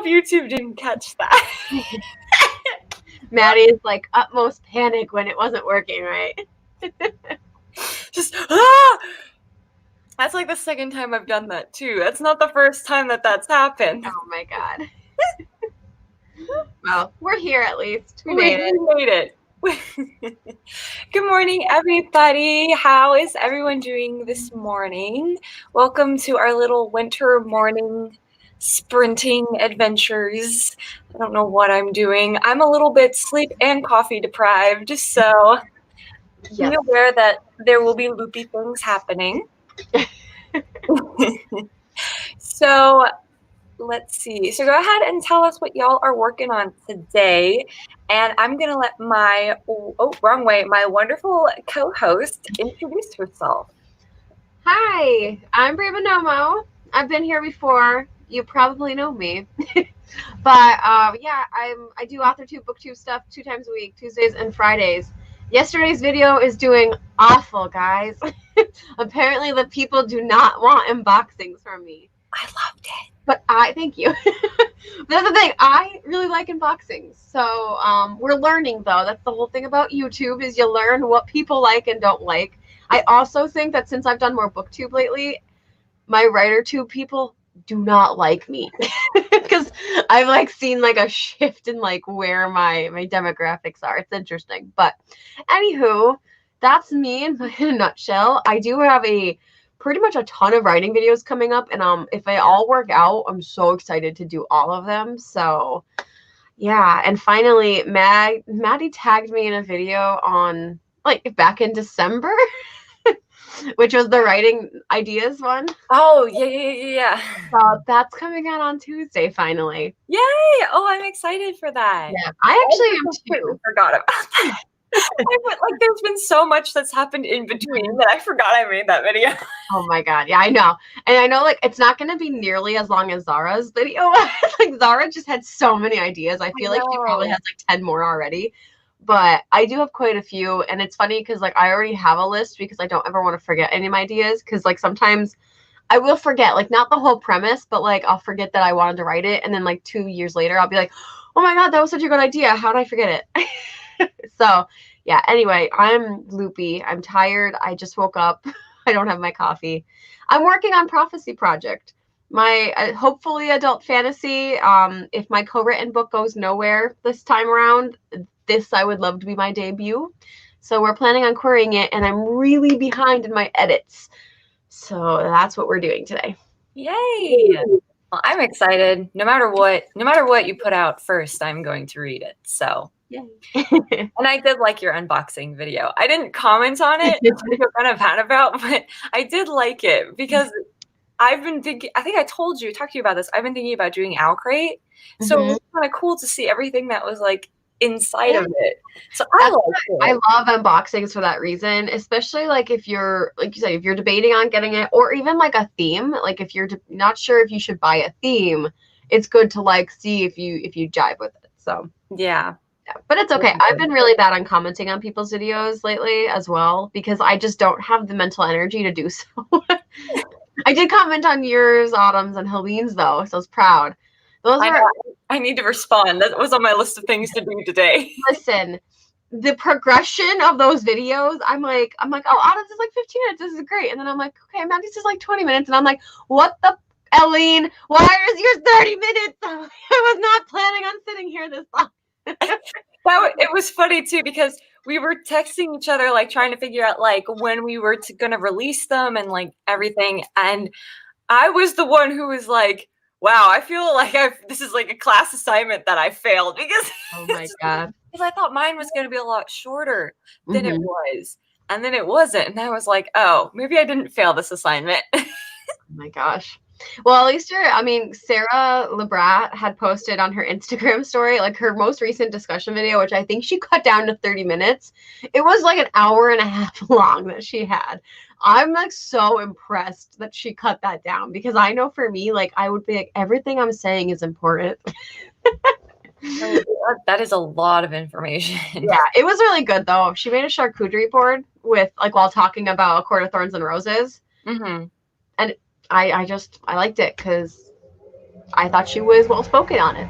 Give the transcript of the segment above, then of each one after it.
YouTube didn't catch that. Maddie's like utmost panic when it wasn't working, right? Just That's like the second time I've done that too. That's not the first time that's happened. Oh my God. Well, we're here at least. We made it. Good morning, everybody. How is everyone doing this morning? Welcome to our little winter morning sprinting adventures. I don't know what I'm doing. I'm a little bit sleep and coffee deprived, so be aware that there will be loopy things happening. So let's see. So go ahead and tell us what y'all are working on today. And I'm going to let my wonderful co-host introduce herself. Hi, I'm Bree Buonomo. I've been here before. You probably know me. But yeah, I do AuthorTube, BookTube stuff 2 times a week, Tuesdays and Fridays. Yesterday's video is doing awful, guys. Apparently the people do not want unboxings from me. I loved it. But thank you. That's the thing. I really like unboxings. So we're learning, though. That's the whole thing about YouTube, is you learn what people like and don't like. I also think that since I've done more BookTube lately, my WriterTube people do not like me. Because I've like seen like a shift in like where my demographics are. It's interesting. But anywho, that's me in a nutshell. I do have pretty much a ton of writing videos coming up, and if they all work out, I'm so excited to do all of them. So yeah, and finally Maddie tagged me in a video on like back in December, which was the writing ideas one. Oh, yeah. So that's coming out on Tuesday finally. Yay! Oh, I'm excited for that. Yeah, I actually am too. Forgot about that. Like there's been so much that's happened in between that I forgot I made that video. Oh my God. Yeah, I know. And I know like it's not going to be nearly as long as Zara's video. Like Zara just had so many ideas. I feel like she probably has like 10 more already. But I do have quite a few. And it's funny because like I already have a list because I don't ever want to forget any of my ideas. Because like sometimes I will forget, like not the whole premise, but like I'll forget that I wanted to write it. And then like 2 years later, I'll be like, oh my God, that was such a good idea. How did I forget it? So yeah, anyway, I'm loopy. I'm tired. I just woke up. I don't have my coffee. I'm working on Prophecy Project, my hopefully adult fantasy. If my co-written book goes nowhere this time around, this I would love to be my debut. So we're planning on querying it, and I'm really behind in my edits. So that's what we're doing today. Yay! Well, I'm excited. No matter what you put out first, I'm going to read it. So. Yay. And I did like your unboxing video. I didn't comment on it, which I feel kind of bad about, but I did like it because I've been thinking, I think I talked to you about this. I've been thinking about doing Owlcrate. So it was kind of cool to see everything that was like inside of it. So I like it. I love unboxings for that reason, especially like if you're, like you said, if you're debating on getting it, or even like a theme, like if you're not sure if you should buy a theme, it's good to like see if you jive with it. So yeah. But it's okay. I've been really bad on commenting on people's videos lately as well, because I just don't have the mental energy to do so. I did comment on yours, Autumn's, and Helene's though, so I was proud. I need to respond. That was on my list of things to do today. Listen, the progression of those videos, I'm like, oh, Autumn's is like 15 minutes. This is great. And then I'm like, okay, Maddie's is like 20 minutes. And I'm like, what the Eileen? Why is yours 30 minutes? I was not planning on sitting here this long. It was funny too, because we were texting each other, like trying to figure out like when we were going to release them and like everything. And I was the one who was like, wow, I feel like this is like a class assignment that I failed, because oh my God, because I thought mine was going to be a lot shorter than it was. And then it wasn't. And I was like, oh, maybe I didn't fail this assignment. Oh my gosh. Well, at least Sarah Lebrat had posted on her Instagram story, like her most recent discussion video, which I think she cut down to 30 minutes. It was like an hour and a half long that she had. I'm like so impressed that she cut that down, because I know for me, like I would be like, everything I'm saying is important. That is a lot of information. Yeah, it was really good though. She made a charcuterie board with like while talking about A Court of Thorns and Roses. Mm-hmm. And I liked it because I thought she was well spoken on it.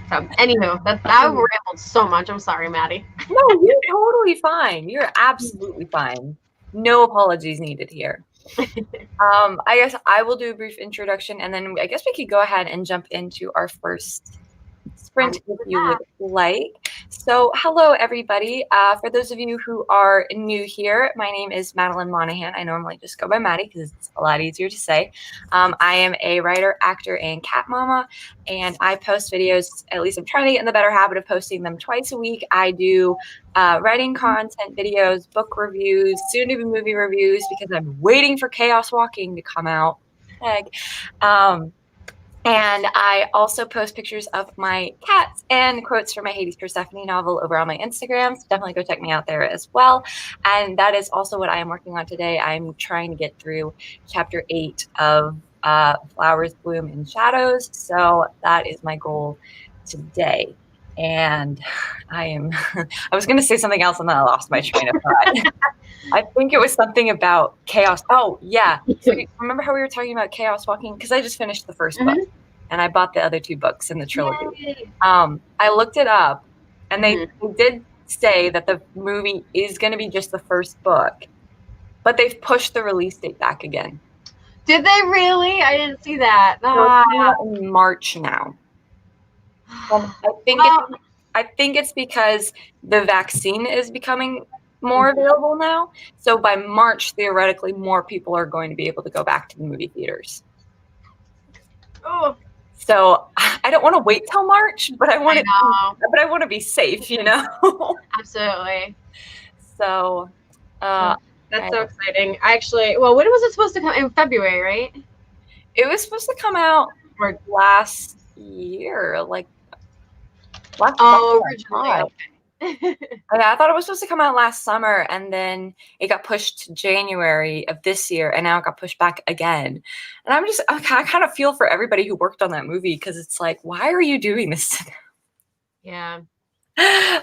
So, anywho, that rambled so much. I'm sorry, Maddie. No, you're totally fine. You're absolutely fine. No apologies needed here. I guess I will do a brief introduction, and then I guess we could go ahead and jump into our first sprint if you would like. So, hello, everybody. For those of you who are new here, my name is Madeline Monahan. I normally just go by Maddie because it's a lot easier to say. I am a writer, actor, and cat mama, and I post videos. At least I'm trying to get in the better habit of posting them twice a week. I do writing content videos, book reviews, soon to be movie reviews because I'm waiting for Chaos Walking to come out. And I also post pictures of my cats and quotes from my Hades Persephone novel over on my Instagram. So definitely go check me out there as well. And that is also what I am working on today. I'm trying to get through chapter 8 of Flowers Bloom in Shadows. So that is my goal today. And I was going to say something else and then I lost my train of thought. I think it was something about chaos. Oh, yeah. So remember how we were talking about Chaos Walking? Because I just finished the first book and I bought the other 2 books in the trilogy. I looked it up and they did say that the movie is going to be just the first book, but they've pushed the release date back again. Did they really? I didn't see that. So it's coming out in March now. I think it's because the vaccine is becoming more available now. So by March, theoretically, more people are going to be able to go back to the movie theaters. Oh. So I don't want to wait till March, but I want to be safe, you know? Absolutely. So that's so exciting. Actually, well, when was it supposed to come? In February, right? It was supposed to come out last year, like originally. Okay. I thought it was supposed to come out last summer, and then it got pushed to January of this year, and now it got pushed back again. And I kind of feel for everybody who worked on that movie because it's like, why are you doing this to them? Yeah.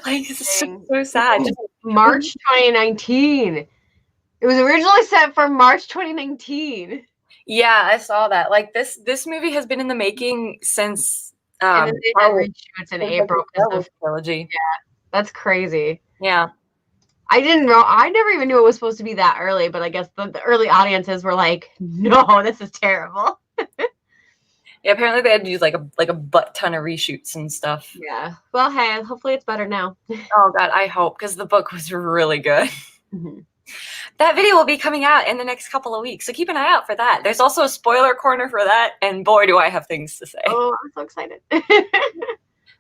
Like, it's so sad. March 2019. It was originally set for March 2019. Yeah, I saw that. Like, this movie has been in the making since and then they had reshoots in April because of trilogy. Yeah, that's crazy. Yeah. I didn't know. I never even knew it was supposed to be that early, but I guess the early audiences were like, "No, this is terrible." Yeah, apparently they had to use like a butt ton of reshoots and stuff. Yeah. Well, hey, hopefully it's better now. Oh God, I hope, because the book was really good. That video will be coming out in the next couple of weeks, so keep an eye out for that. There's also a spoiler corner for that, and boy, do I have things to say. Oh, I'm so excited.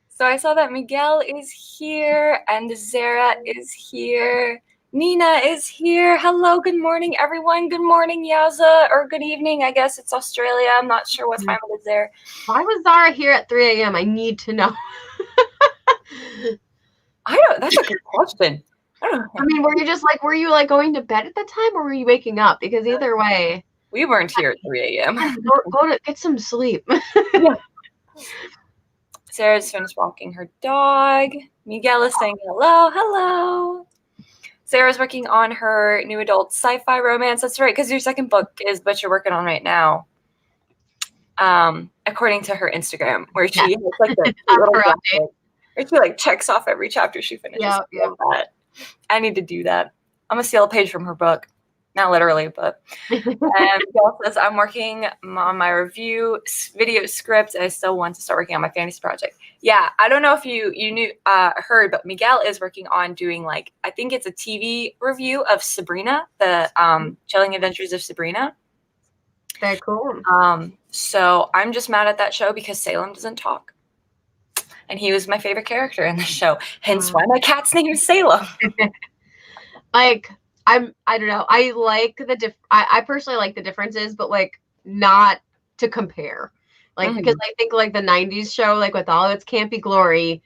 So I saw that Miguel is here, and Zara is here. Nina is here. Hello, good morning, everyone. Good morning, Yaza, or good evening. I guess it's Australia. I'm not sure what time it is there. Why was Zara here at 3 a.m.? I need to know. That's a good question. I mean, were you going to bed at the time, or were you waking up? Because either way, we weren't here at 3 a.m. Go to get some sleep. Yeah. Sarah's finished walking her dog. Miguel is saying hello, hello. Sarah's working on her new adult sci-fi romance. That's right, because your second book is what you're working on right now. According to her Instagram, where she has like the little graphic, where she like checks off every chapter she finishes. Yeah. I need to do that. I'm gonna steal a page from her book. Not literally, but and Miguel says I'm working on my review video script. I still want to start working on my fantasy project. Yeah, I don't know if you heard, but Miguel is working on doing I think it's a TV review of Sabrina, the Chilling Adventures of Sabrina. Very cool. So I'm just mad at that show because Salem doesn't talk, and he was my favorite character in the show. Hence why my cat's name is Salem. I don't know. I like I personally like the differences, but not to compare. Because I think the 90s show, with all its campy glory,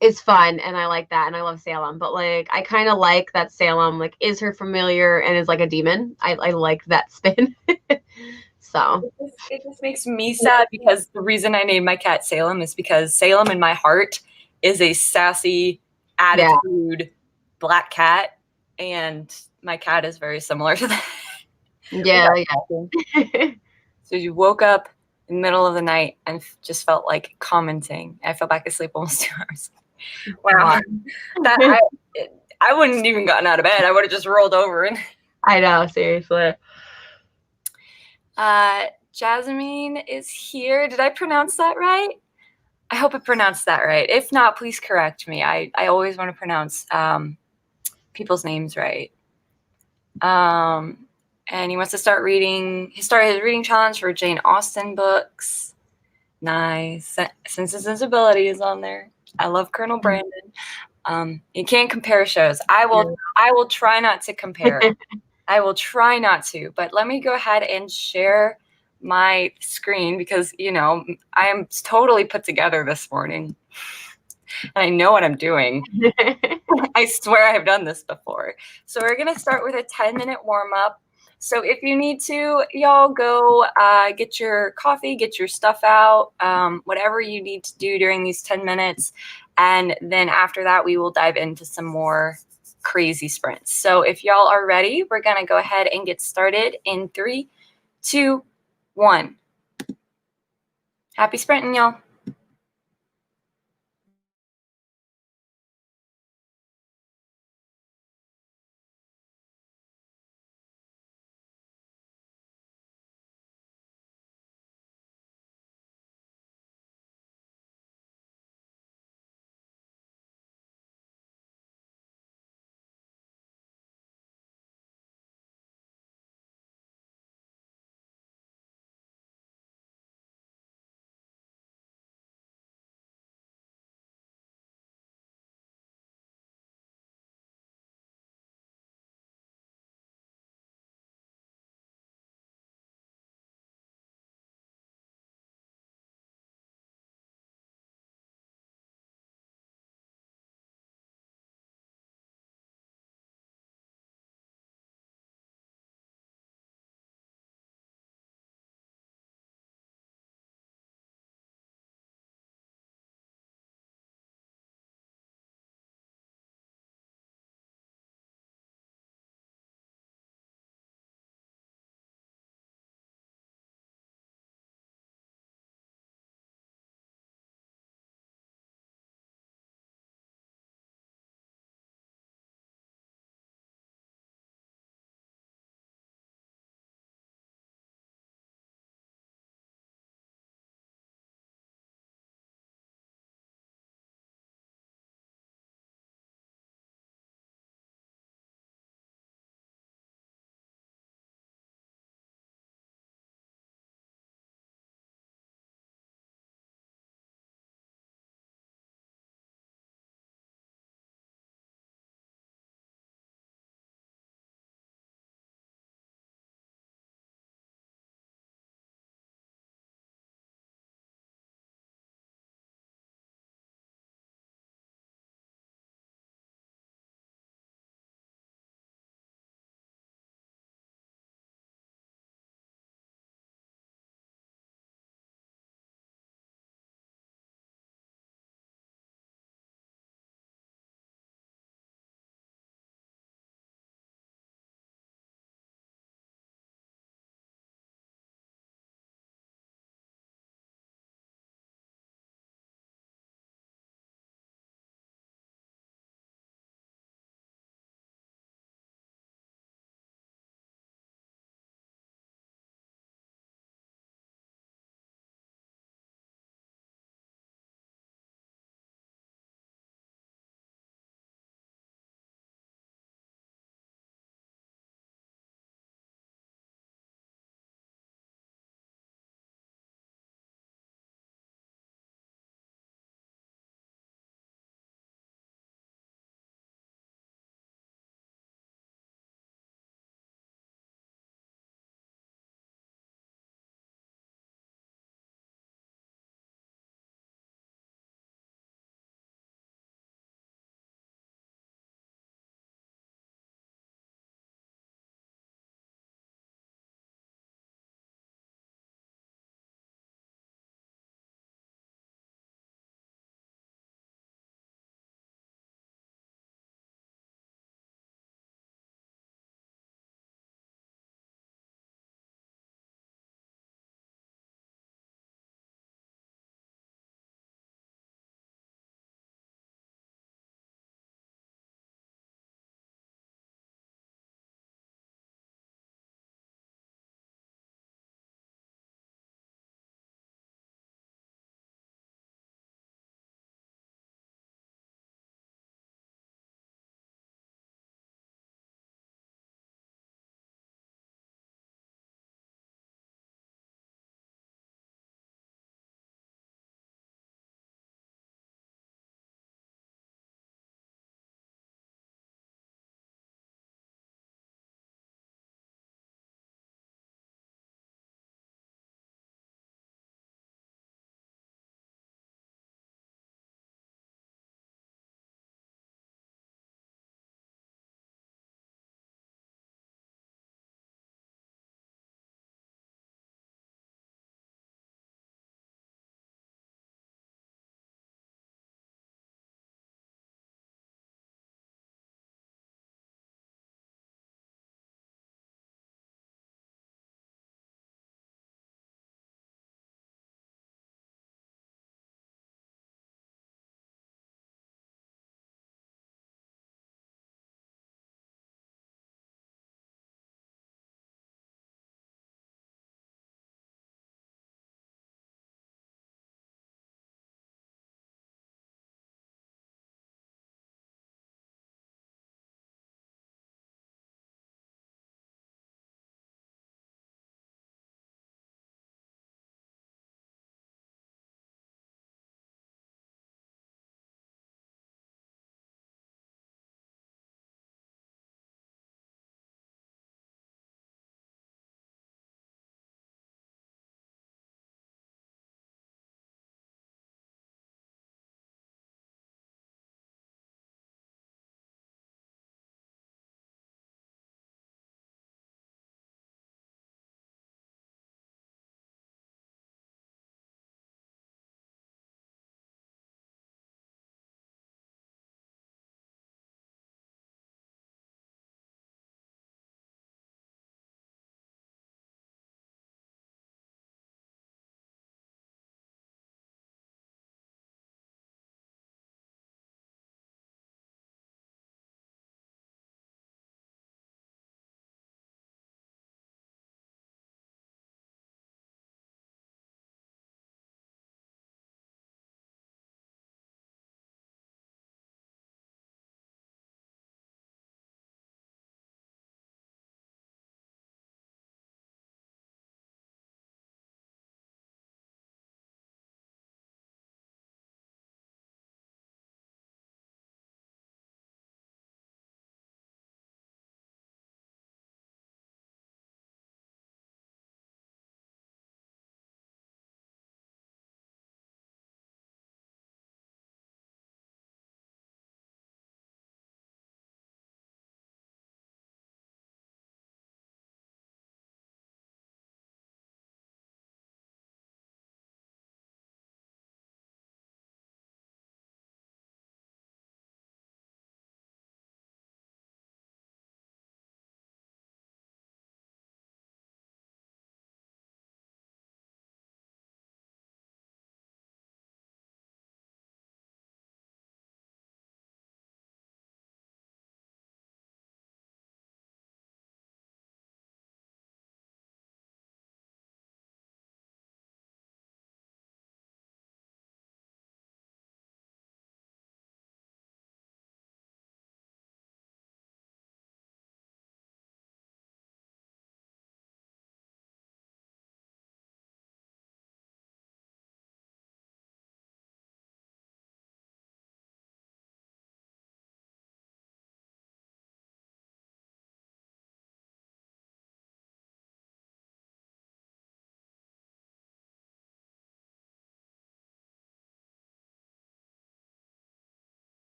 is fun, and I like that, and I love Salem. But I kind of like that Salem is her familiar and is a demon. I like that spin. So it just makes me sad because the reason I named my cat Salem is because Salem in my heart is a sassy attitude black cat. And my cat is very similar to that. Yeah. So you woke up in the middle of the night and just felt like commenting. I fell back asleep almost 2 hours. Wow, Wow. that I wouldn't even gotten out of bed. I would have just rolled over and. I know, seriously. Jasmine is here. Did I pronounce that right? I hope I pronounced that right. If not, please correct me. I always want to pronounce people's names right. And he wants to start reading. He started his reading challenge for Jane Austen books. Nice. Sense and Sensibility is on there. I love Colonel Brandon. You can't compare shows. I will try not to compare. I will try not to, but let me go ahead and share my screen because, I am totally put together this morning and I know what I'm doing. I swear I have done this before. So we're going to start with a 10-minute warm up. So if you need to, y'all go get your coffee, get your stuff out, whatever you need to do during these 10 minutes. And then after that, we will dive into some more crazy sprints. So if y'all are ready, we're going to go ahead and get started in 3, 2, 1. Happy sprinting, y'all.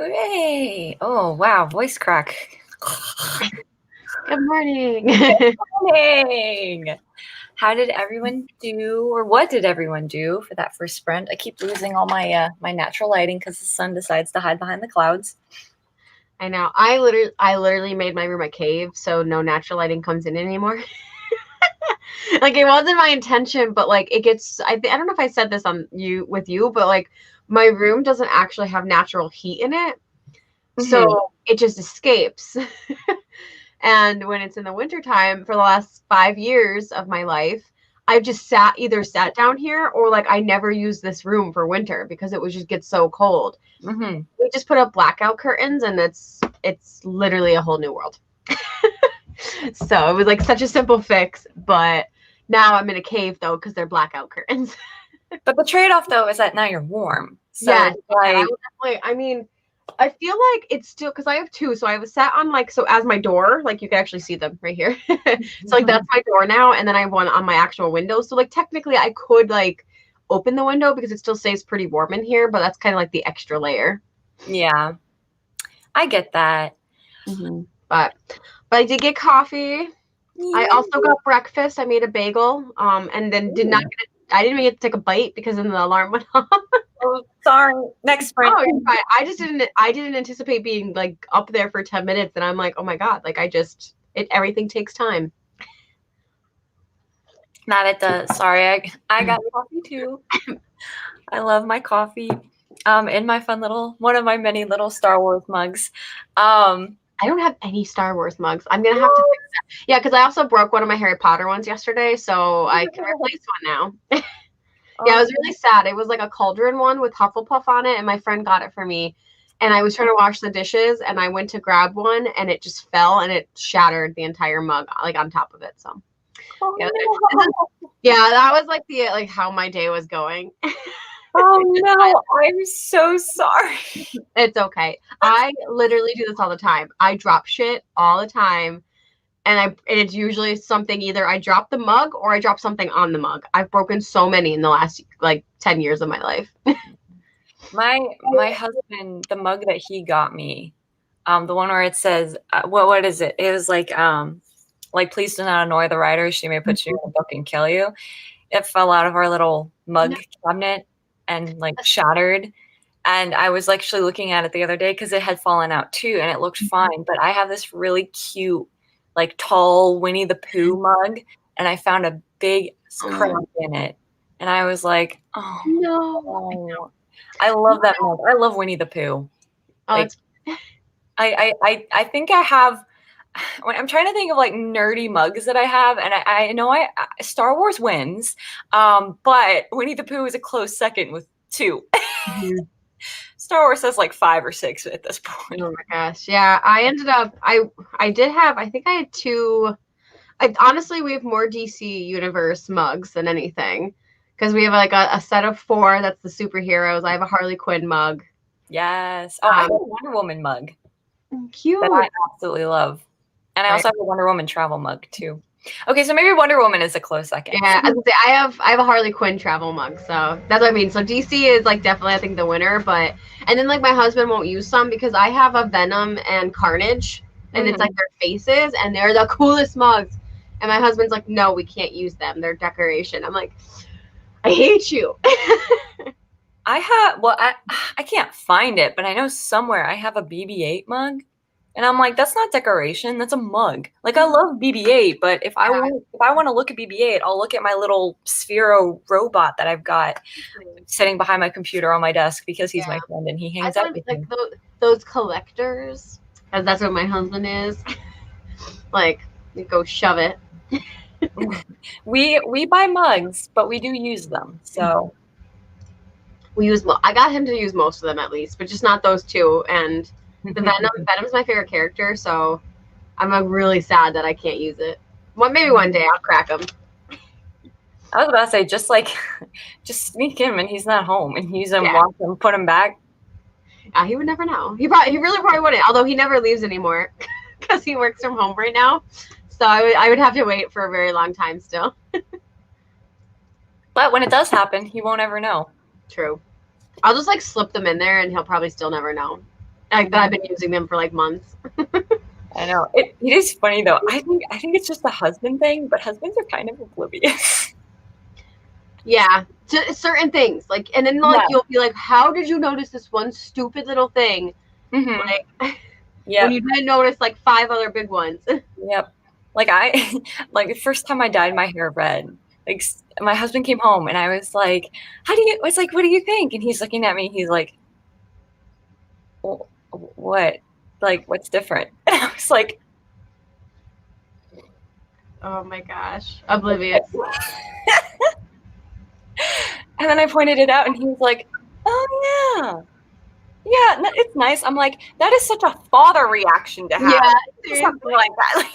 Hooray! Oh, wow, voice crack. Good morning. Morning! How did everyone do, or what did everyone do for that first sprint? I keep losing all my natural lighting because the sun decides to hide behind the clouds. I know. I literally made my room a cave, so no natural lighting comes in anymore. Like it wasn't my intention, but like it gets. I don't know if I said this on you with you, but like my room doesn't actually have natural heat in it, Mm-hmm. so it just escapes. And when it's in the wintertime, for the last 5 years of my life, I've just either sat down here or like I never use this room for winter because it would just get so cold. Mm-hmm. We just put up blackout curtains and it's literally a whole new world. So it was like such a simple fix, but now I'm in a cave though because they're blackout curtains. But the trade-off though is that now you're warm. So Yes, it's and I like, would definitely. I mean, I feel like it's still because I have two, so I was sat on like so as my door, like you can actually see them right here. So like that's my door now, and then I have one on my actual window. So like technically, I could like open the window because it still stays pretty warm in here, but that's kind of like the extra layer. yeah, I get that. Mm-hmm. But I did get coffee. I also got breakfast. I made a bagel. And then did not Ooh. get. I didn't even get to take a bite because then the alarm went off. Oh, sorry. Next sprint. Oh, you're fine. I didn't anticipate being like up there for 10 minutes and I'm like, "Oh my God, like everything takes time." That it does. Sorry, I got coffee too. I love my coffee. In my fun little one of my many little Star Wars mugs. Um, I don't have any Star Wars mugs. I'm gonna have to fix that. Yeah, because I also broke one of my Harry Potter ones yesterday, so I can replace one now. Yeah, it was really sad. It was like a cauldron one with Hufflepuff on it, and my friend got it for me. And I was trying to wash the dishes, and I went to grab one, and it just fell, and it shattered the entire mug, like on top of it. So yeah, oh yeah, that was like the like how my day was going. oh no, I'm so sorry. It's okay. I literally do this all the time. I drop shit all the time. And it's usually something either I drop the mug or I drop something on the mug. I've broken so many in the last like 10 years of my life. My husband, the mug that he got me, the one where it says, what is it? It was like please do not annoy the writer. She may put you in a book and kill you. It fell out of our little No. mug cabinet and like shattered. And I was actually looking at it the other day because it had fallen out too, and it looked fine. But I have this really cute, like tall Winnie the Pooh mug, and I found a big crack Oh, in it, and I was like, oh, no. no. I love that mug. I love Winnie the Pooh. Oh, Like it's I think I have. I'm trying to think of like nerdy mugs that I have, and I know Star Wars wins, but Winnie the Pooh is a close second with two. Mhm. Star Wars has like 5 or 6 at this point. Oh my gosh. Yeah, I ended up I did have I think I had two. Honestly, we have more DC Universe mugs than anything because we have like a set of four. That's the superheroes. I have a Harley Quinn mug. Yes. Oh, I have Um, a Wonder Woman mug that I Cute, absolutely love. And I right? also have a Wonder Woman travel mug too. Okay, so maybe Wonder Woman is a close second. Yeah, I was gonna say I have a Harley Quinn travel mug, so that's what I mean. So DC is like definitely I think the winner, but and then like my husband won't use some because I have a Venom and Carnage, and it's like Mhm. their faces, and they're the coolest mugs. And my husband's like, no, we can't use them. They're decoration. I'm like, I hate you. I have well, I can't find it, but I know somewhere I have a BB-8 mug. And I'm like, that's not decoration, that's a mug. Like I love BB-8, but if I want to look at BB-8, I'll look at my little Sphero robot that I've got sitting behind my computer on my desk because he's my Yeah, friend and he I hangs out thought with like me. those collectors, because that's what my husband is. Like, you go shove it. We buy mugs, but we do use them. So We use. I got him to use most of them at least, but just not those two. And the Venom's my favorite character, so I'm really sad that I can't use it. Well, maybe one day I'll crack them. I was about to say, just sneak him and he's not home and use him, Yeah, watch him, put him back. he would never know. He really probably wouldn't. Although he never leaves anymore because he works from home right now. So I would have to wait for a very long time still. But when it does happen, he won't ever know. True. I'll just like slip them in there, and he'll probably still never know. Like that I've been using them for like months. I know. It is funny though. I think it's just a husband thing, but husbands are kind of oblivious. Yeah, to certain things. Like, and then like Yeah. you'll be like, how did you notice this one stupid little thing? Mhm. Like when Yep. you didn't notice like 5 other big ones. Yep. Like like the first time I dyed my hair red, like my husband came home and I was like, "How do you?" It's like, "What do you think?" And he's looking at me. He's like, What? Like, what's different?" And I was like, Oh my gosh, oblivious. and then I pointed it out, and he was like, "Oh yeah, yeah, it's nice." I'm like, "That is such a father reaction to have. Yeah, Something seriously. like that."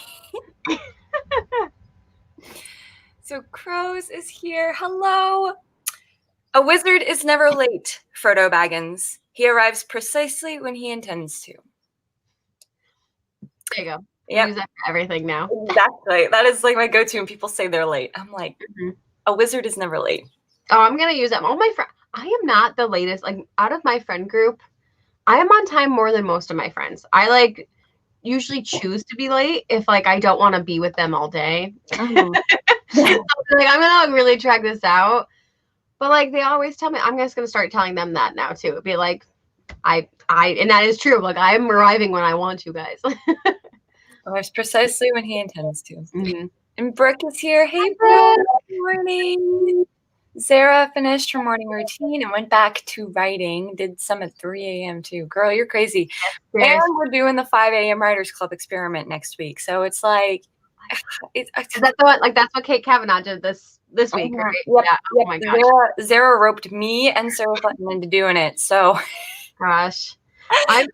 So Crows is here. Hello. A wizard is never late, Frodo Baggins. He arrives precisely when he intends to. There you go. You Yep, use that for everything now. exactly. That is like my go-to when people say they're late. I'm like, Mhm. a wizard is never late. Oh, I'm gonna use that. All my friends. I am not the latest. Like out of my friend group, I am on time more than most of my friends. I like usually choose to be late if like I don't want to be with them all day. Mhm. Like I'm gonna like, really track this out. But like they always tell me, I'm just gonna start telling them that now too. It'd be like, and that is true. Like I am arriving when I want to, guys. Arrives precisely when he intends to. Mm-hmm. And Brooke is here. Hey, Brooke. Good morning. Sarah finished her morning routine and went back to writing. Did some at 3 a.m. too. Girl, you're crazy. And Seriously. we're doing the 5 a.m. Writers Club experiment next week. So it's like, it's, Is that the one? Like that's what Kate Kavanaugh did this week, right? yep, Yeah. yep. Oh my gosh. Zara roped me and Sarah Button into doing it. So Gosh. I'm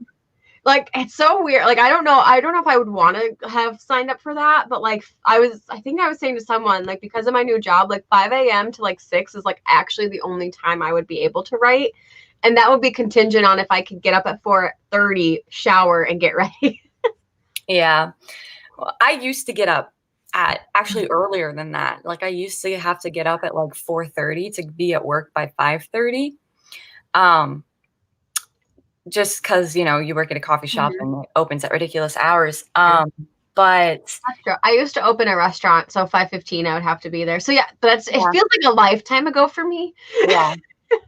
like it's so weird. Like I don't know if I would want to have signed up for that, but like I think I was saying to someone like because of my new job, like 5 a.m. to like 6 is like actually the only time I would be able to write. And that would be contingent on if I could get up at 4:30, shower, and get ready. yeah, well, I used to get up at actually earlier than that. Like I used to have to get up at like 4:30 to be at work by 5:30. Um, just because you work at a coffee shop Mhm. and it opens at ridiculous hours. But That's true. I used to open a restaurant, so 5:15 I would have to be there. So yeah, but it yeah, feels like a lifetime ago for me. yeah.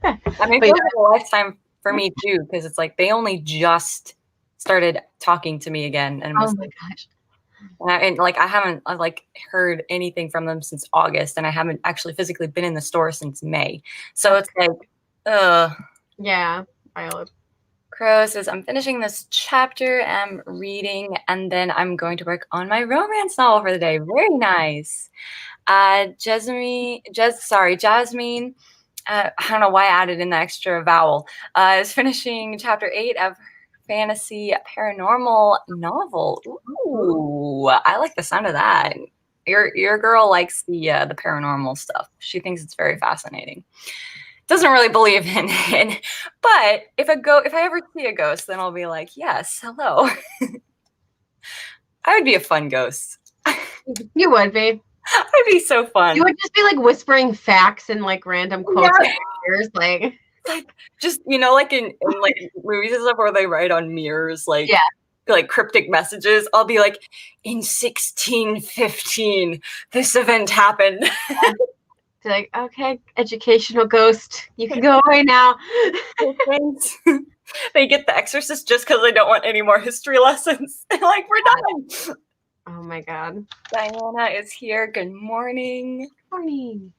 I mean, it But feels like a lifetime for me too, because it's like they only just started talking to me again, and oh was my gosh. and like I haven't like heard anything from them since August, and I haven't actually physically been in the store since May. So That's it's like, uh. yeah. I Crow says, I'm finishing this chapter, I'm reading, and then I'm going to work on my romance novel for the day. Very nice. Jasmine, I don't know why I added in the extra vowel, is finishing chapter 8 of fantasy paranormal novel. Ooh, I like the sound of that. Your girl likes the paranormal stuff. She thinks it's very fascinating. Doesn't really believe in it, but if I ever see a ghost, then I'll be like, yes, hello. I would be a fun ghost. You would be. I'd be so You fun. would just be like whispering facts and like random quotes in Yeah, your ears, like like just like in like movies and stuff where they write on mirrors yeah. like cryptic messages. I'll be like, in 1615, this event happened. Be like, okay, educational ghost, you can go away now. They get The Exorcist just because they don't want any more history lessons. They're like, we're done. Oh my god. Diana is here. Good morning. Morning.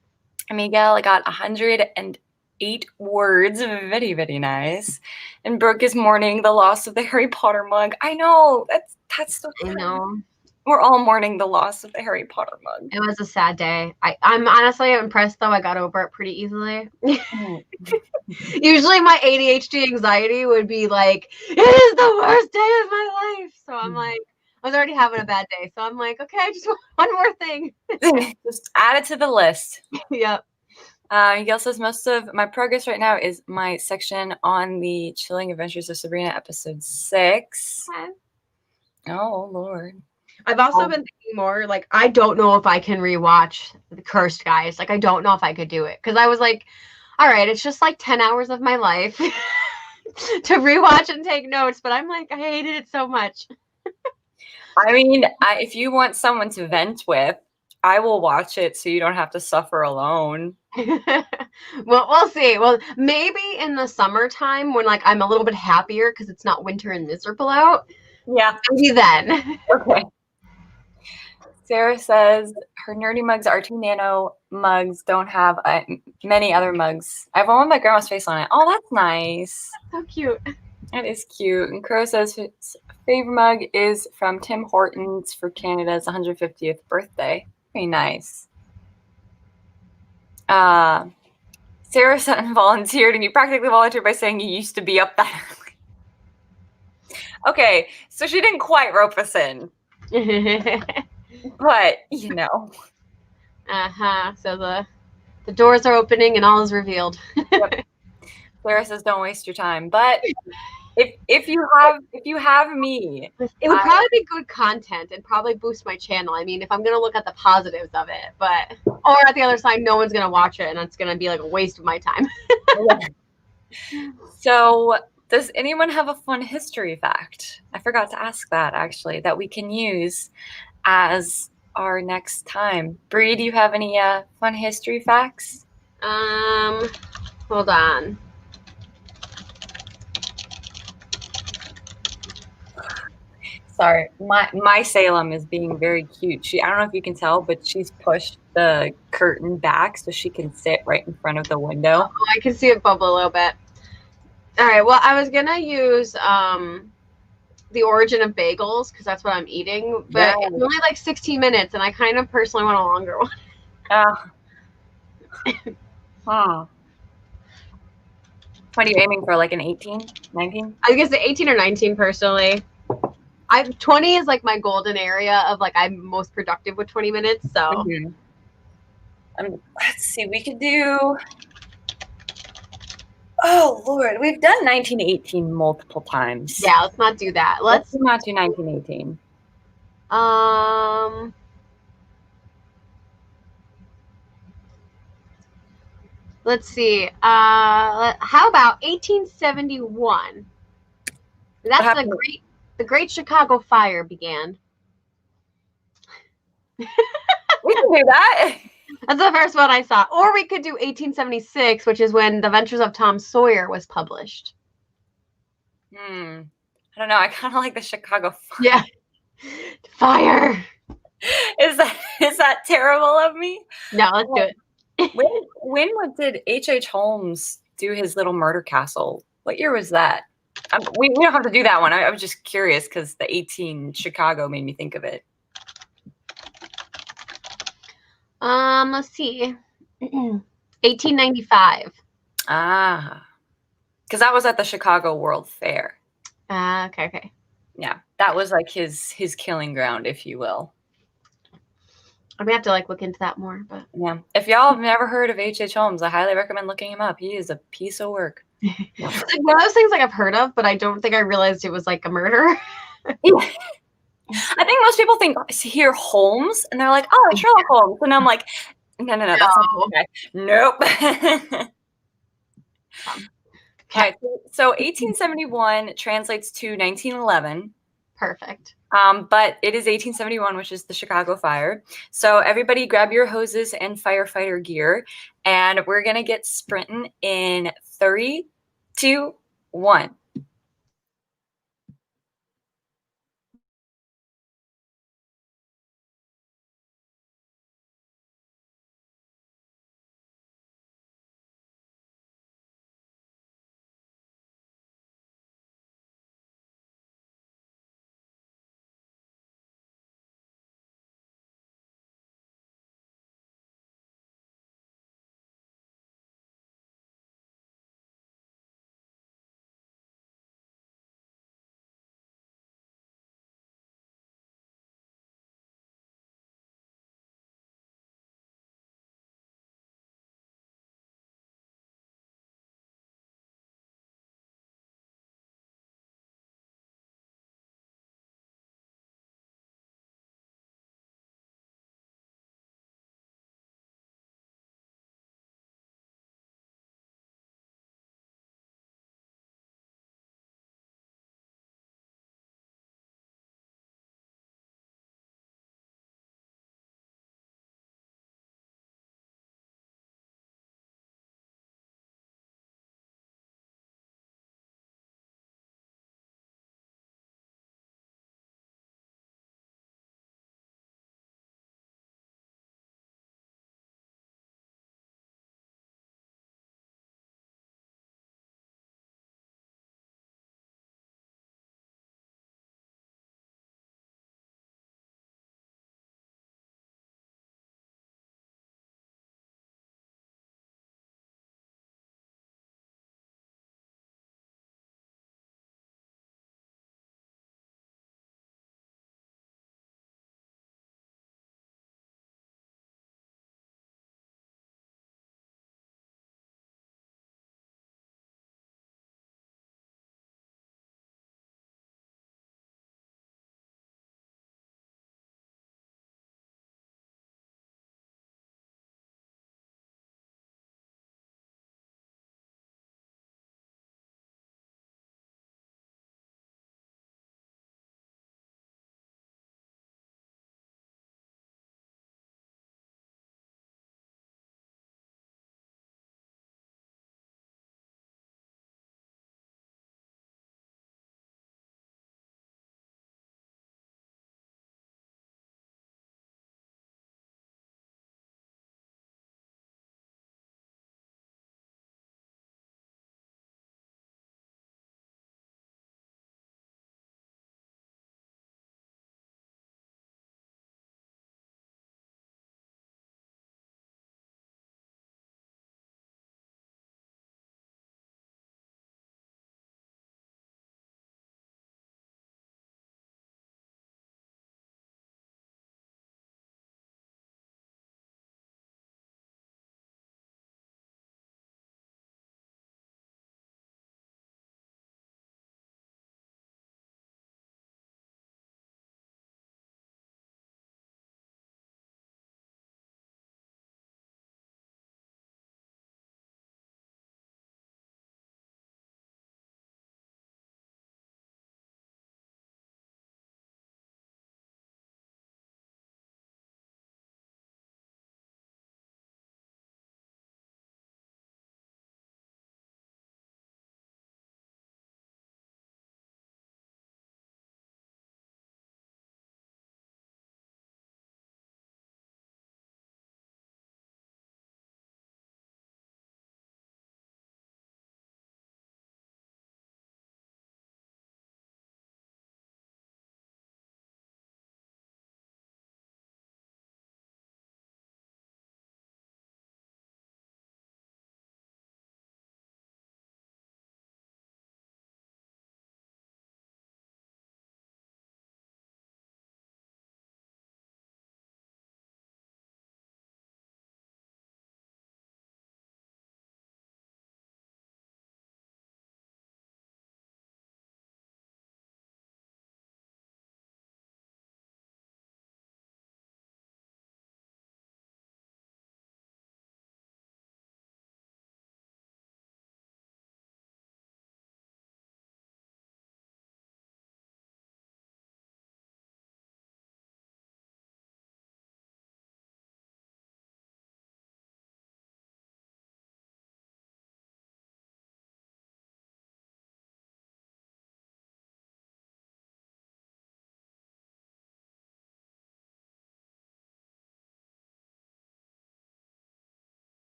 Miguel, I got 108 words. Very, very nice. And Brooke is mourning the loss of the Harry Potter mug. I know. That's so I sad. know. We're all mourning the loss of the Harry Potter mug. It was a sad day. I'm honestly impressed though. I got over it pretty easily. Mm. Usually my ADHD anxiety would be like, it is the worst day of my life. So I'm like, I was already having a bad day. So I'm like, okay, just one more thing. Just add it to the list. Yep. Miguel says most of my progress right now is my section on the Chilling Adventures of Sabrina episode 6. Okay. Oh, Lord. I've also been thinking more like I don't know if I can rewatch The Cursed Guys. Like I don't know if I could do it because I was like, all right, it's just like 10 hours of my life. to rewatch and take notes, but I'm like, I hated it so much. I mean, if you want someone to vent with, I will watch it so you don't have to suffer alone. Well, we'll see. Well, maybe in the summertime when like I'm a little bit happier because it's not winter and miserable out. Yeah. Maybe then. Okay. Sarah says her nerdy mugs are 2 nano mugs, don't have many other mugs. I have one with my grandma's face on it. Oh, that's nice. So cute. That is cute. And Crow says his favorite mug is from Tim Hortons for Canada's 150th birthday. Very nice. Sarah Sutton volunteered, and you practically volunteered by saying you used to be up that early. Okay, so she didn't quite rope us in, but you know. Uh-huh. So the doors are opening and all is revealed. Yep. Sarah says don't waste your time, but if you have me, It would probably be good content and probably boost my channel. I mean, if I'm gonna look at the positives of it, but or at the other side, no one's gonna watch it and it's gonna be like a waste of my time. So, does anyone have a fun history fact? I forgot to ask that actually, that we can use as our next time. Bree, do you have any fun history facts? Hold on. Sorry, my Salem is being very cute. I don't know if you can tell, but she's pushed the curtain back so she can sit right in front of the window. Oh, I can see it bubble a little bit. All right. Well, I was gonna use the origin of bagels because that's what I'm eating, but it's only like 16 minutes, and I kind of personally want a longer one. Huh. What are you aiming for? Like an 18, 19? I guess the 18 or 19 personally. 20 is like my golden area of like I'm most productive with 20 minutes. So let's see, we could do. Oh Lord, we've done 1918 multiple times. Yeah, let's not do that. Let's not do 1918. Let's see. How about 1871? That's the Great Chicago Fire began. We can do that. That's the first one I saw. Or we could do 1876, which is when The Adventures of Tom Sawyer was published. I don't know. I kind of like the Chicago Fire. Yeah. Fire. Is that terrible of me? No, let's do it. When did H.H. Holmes do his little murder castle? What year was that? We don't have to do that one. I was just curious because the 18 Chicago made me think of it. Let's see. 1895. Because that was at the Chicago World Fair. Okay. Yeah, that was like his killing ground, if you will. I'm gonna have to like look into that more, but yeah. If y'all have never heard of H.H. Holmes, I highly recommend looking him up. He is a piece of work. It's like one of those things like I've heard of, but I don't think I realized it was like a murder. I think most people hear Holmes and they're like, oh, Sherlock Holmes. And I'm like, no, that's not the guy. Nope. Okay, so 1871 translates to 1911. Perfect. But it is 1871, which is the Chicago Fire. So everybody grab your hoses and firefighter gear, and we're going to get sprinting in 3, 2, 1.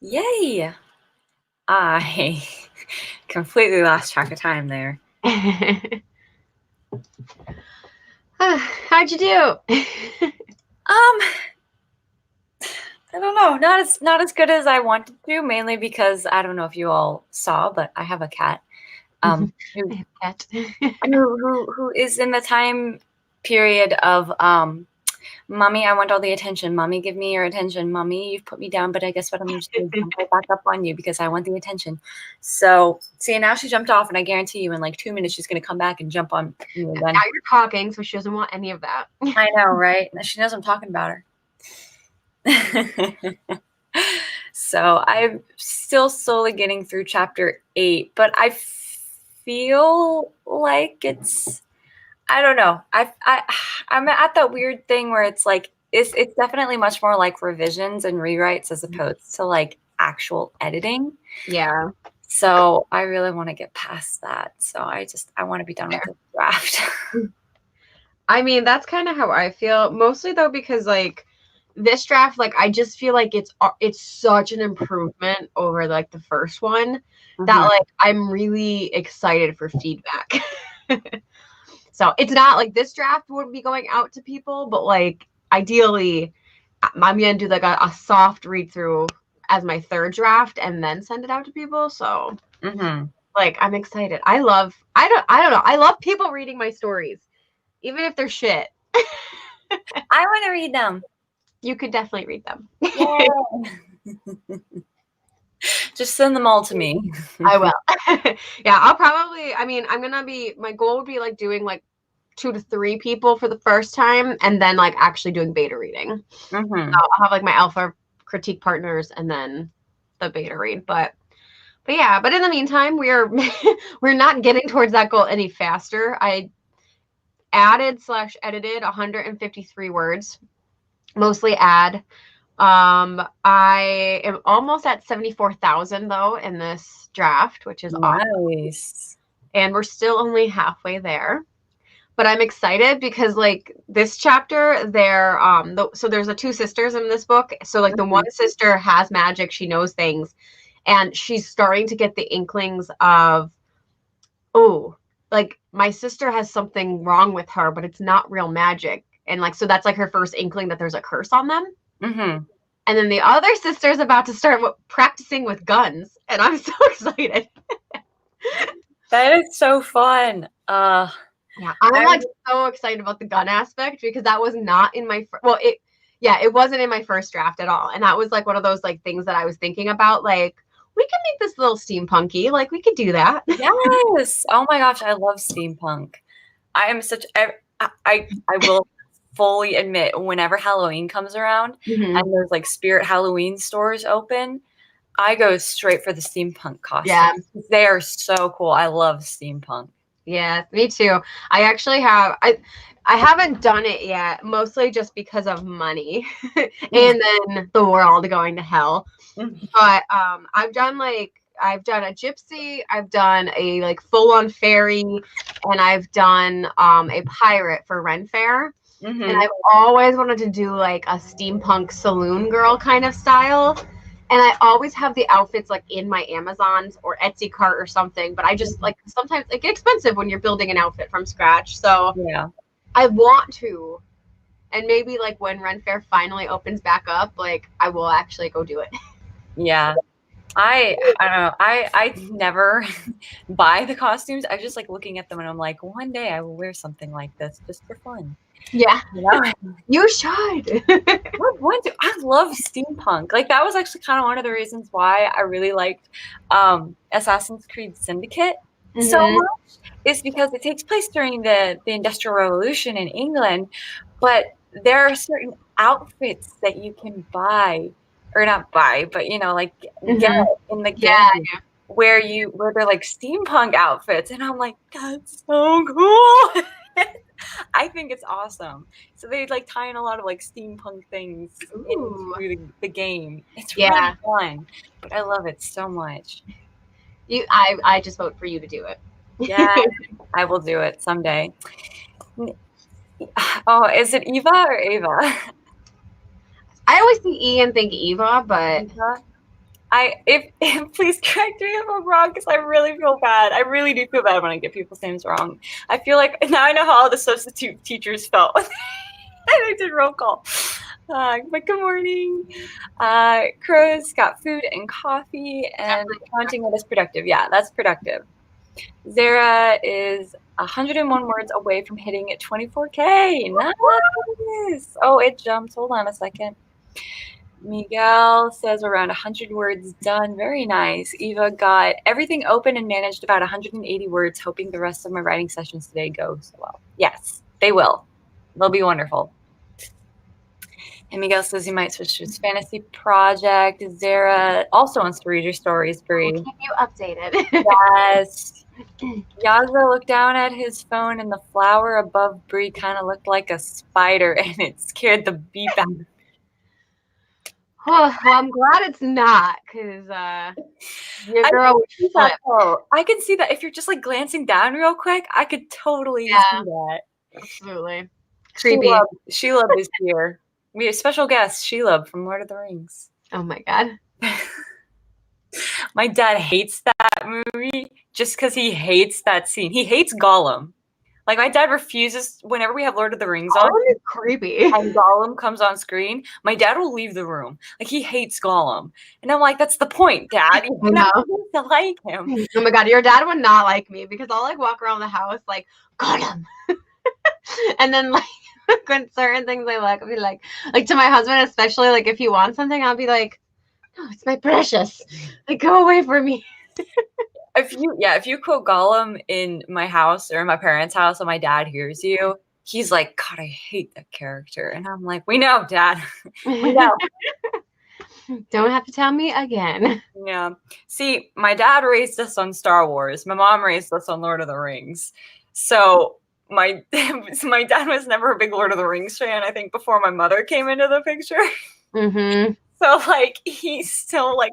Yay! I completely lost track of time there. How'd you do? I don't know, not as good as I wanted to, mainly because I don't know if you all saw, but I have a cat, I who have a cat. who is in the time period of, "Mommy, I want all the attention. Mommy, give me your attention. Mommy, you've put me down, but I guess what I'm just gonna jump right back up on you because I want the attention." So, see, now she jumped off, and I guarantee you in like 2 minutes she's gonna come back and jump on me Now again. you're talking, so she doesn't want any of that. I know, right? She knows I'm talking about her. So I'm still slowly getting through chapter 8, but I feel like I don't know. I'm at that weird thing where it's like it's definitely much more like revisions and rewrites as opposed to like actual editing. Yeah. So I really want to get past that. So I want to be done with the draft. I mean, that's kind of how I feel. Mostly though, because like this draft, like I just feel like it's such an improvement over like the first one that Mhm. like I'm really excited for feedback. So it's not like this draft would be going out to people, but like ideally, I'm gonna do like a soft read through as my third draft and then send it out to people. So Mhm. like I'm excited. I don't know. I love people reading my stories, even if they're shit. I want to read them. You could definitely read them. Yay. Just send them all to me. I will. Yeah, I'll probably, I mean, my goal would be like doing like 2 to 3 people for the first time and then like actually doing beta reading. Mhm. I'll have like my alpha critique partners and then the beta read. But yeah, but in the meantime, we're not getting towards that goal any faster. I added/edited 153 words, mostly add. I am almost at 74,000 though in this draft, which is awesome. Nice. And we're still only halfway there. But I'm excited because like this chapter, so there's the 2 sisters in this book. So like the Mhm. one sister has magic, she knows things, and she's starting to get the inklings of, oh, like my sister has something wrong with her, but it's not real magic. And like so that's like her first inkling that there's a curse on them. Mhm. And then the other sister's about to start practicing with guns, and I'm so excited. That is so fun. Yeah, I'm I like so excited about the gun aspect because that was not in my it wasn't in my first draft at all, and that was like one of those like things that I was thinking about. Like we can make this little steampunky, like we could do that. yes. Oh my gosh, I love steampunk. I am such I will fully admit whenever Halloween comes around Mm-hmm. and there's like spirit Halloween stores open, I go straight for the steampunk Yeah, costumes. They are so cool. I love steampunk. yeah, me too. I actually have I haven't done it yet, mostly just because of money, and then the world going to hell. But I've done a gypsy, I've done a like full on fairy, and I've done a pirate for Ren Fair. And Mm-hmm. I've always wanted to do like a steampunk saloon girl kind of style. And I always have the outfits like in my Amazons or Etsy cart or something, but I just like sometimes it gets expensive when you're building an outfit from scratch. So Yeah. I want to, and maybe like when Ren Fair finally opens back up, like I will actually go do it. Yeah. I don't know. I never buy the costumes. I just like looking at them and I'm like, one day I will wear something like this just for fun. Yeah, You know? you should. I love steampunk. Like that was actually kind of one of the reasons why I really liked Assassin's Creed Syndicate so Hmm. much is because it takes place during the Industrial Revolution in England, but there are certain outfits that you can buy or not buy, but like get Hmm. in the Yeah. game where they're like steampunk outfits, and I'm like, that's so cool. I think it's awesome. So they like tie in a lot of like steampunk things into Ooh. the game. It's really Yeah. fun, but I love it so much. I just vote for you to do Yeah, it. I will do it someday. Oh, is it Eva or Ava? I always see E and think Eva, but Eva? if please correct me if I'm wrong because I really feel bad. I really do feel bad when I get people's names wrong. I feel like now I know how all the substitute teachers felt. And I did roll call. But good morning. Crow's got food and coffee and counting it as productive. Yeah, that's productive. Zara is 101 words away from hitting 24K. Nice. Oh, it jumped. Hold on a second. Miguel says around 100 words done. Very nice. Eva got everything open and managed about 180 words, hoping the rest of my writing sessions today go so well. Yes, they will. They'll be wonderful. And Miguel says he might switch to his fantasy project. Zara also wants to read your stories, Bree. I'll keep you updated. Yes. Yaza looked down at his phone, and the flower above Bree kind of looked like a spider, and it scared the beep out of me. Well, I'm glad it's not, because your girl would flip. I can see that if you're just like glancing down real quick, I could totally see that. Absolutely. Creepy. Sheila is here. We have a special guest, Sheila from Lord of the Rings. Oh my God. My dad hates that movie just because he hates that scene. He hates Gollum. Like, my dad refuses, whenever we have Lord of the Rings on, Gollum is creepy. and Gollum comes on screen, my dad will leave the room. Like, he hates Gollum. And I'm like, that's the point, Dad. You're not supposed to like him. Oh my God, your dad would not like me because I'll like walk around the house like, Gollum. And then like when certain things I like, I'll be like to my husband, especially like if he wants something, I'll be like, no, it's my precious. Like, go away from me. If you quote Gollum in my house or in my parents' house and my dad hears you, he's like, God, I hate that character. And I'm like, we know, Dad. We know. Don't have to tell me again. Yeah. See, my dad raised us on Star Wars. My mom raised us on Lord of the Rings. So my dad was never a big Lord of the Rings fan, I think, before my mother came into the picture. Mm-hmm. So, like, he's still, like,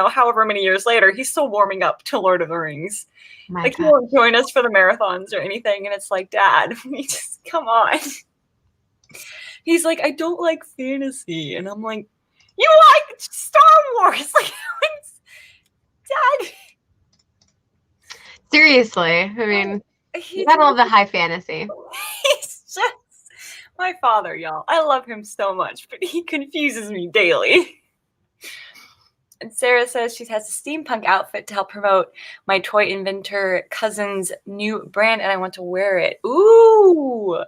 however many years later, he's still warming up to Lord of the Rings. Like, he won't join us for the marathons or anything, and it's like, Dad, we just, come on. He's like, I don't like fantasy. And I'm like, you like Star Wars! Like, Dad. Seriously, I mean, you got all the high fantasy. He's just my father, y'all. I love him so much, but he confuses me daily. And Sarah says she has a steampunk outfit to help promote my toy inventor cousin's new brand, and I want to wear it. Ooh.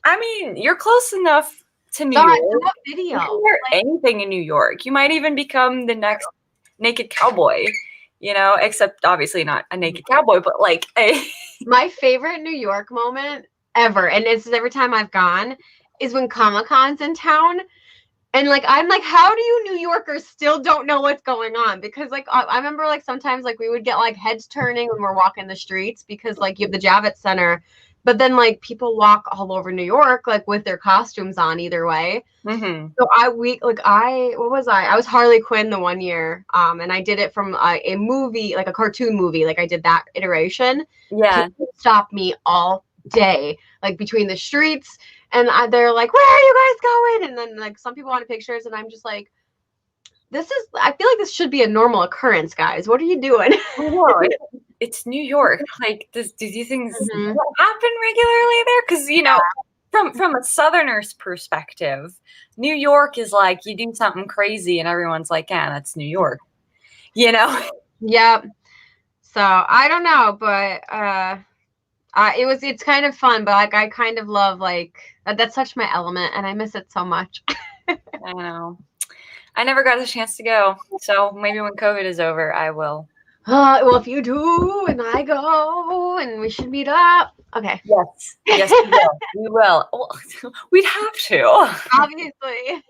I mean, you're close enough to New York. Video. You can wear anything in New York. You might even become the next naked cowboy, except obviously not a naked cowboy, but like My favorite New York moment ever, and it's every time I've gone, is when Comic-Con's in town. And like, I'm like, how do you New Yorkers still don't know what's going on? Because like, I remember like sometimes like we would get like heads turning when we're walking the streets because like you have the Javits Center, but then like people walk all over New York like with their costumes on either way. Mm-hmm. So what was I? I was Harley Quinn the one year, and I did it from a movie, like a cartoon movie. Like I did that iteration. Yeah. People stopped me all day, like between the streets. And they're like, where are you guys going? And then like some people wanted pictures, and I'm just like, I feel like this should be a normal occurrence, guys. What are you doing? It's New York. Like, do these things happen regularly there? Because, from a Southerner's perspective, New York is like you do something crazy and everyone's like, yeah, that's New York. Yep. So I don't know, but it's kind of fun, but like I kind of love like that's such my element, and I miss it so much. I know. I never got a chance to go, so maybe when COVID is over, I will. Well, if you do, and I go, and we should meet up. Okay. Yes, we will. Well, we'd have to. Obviously.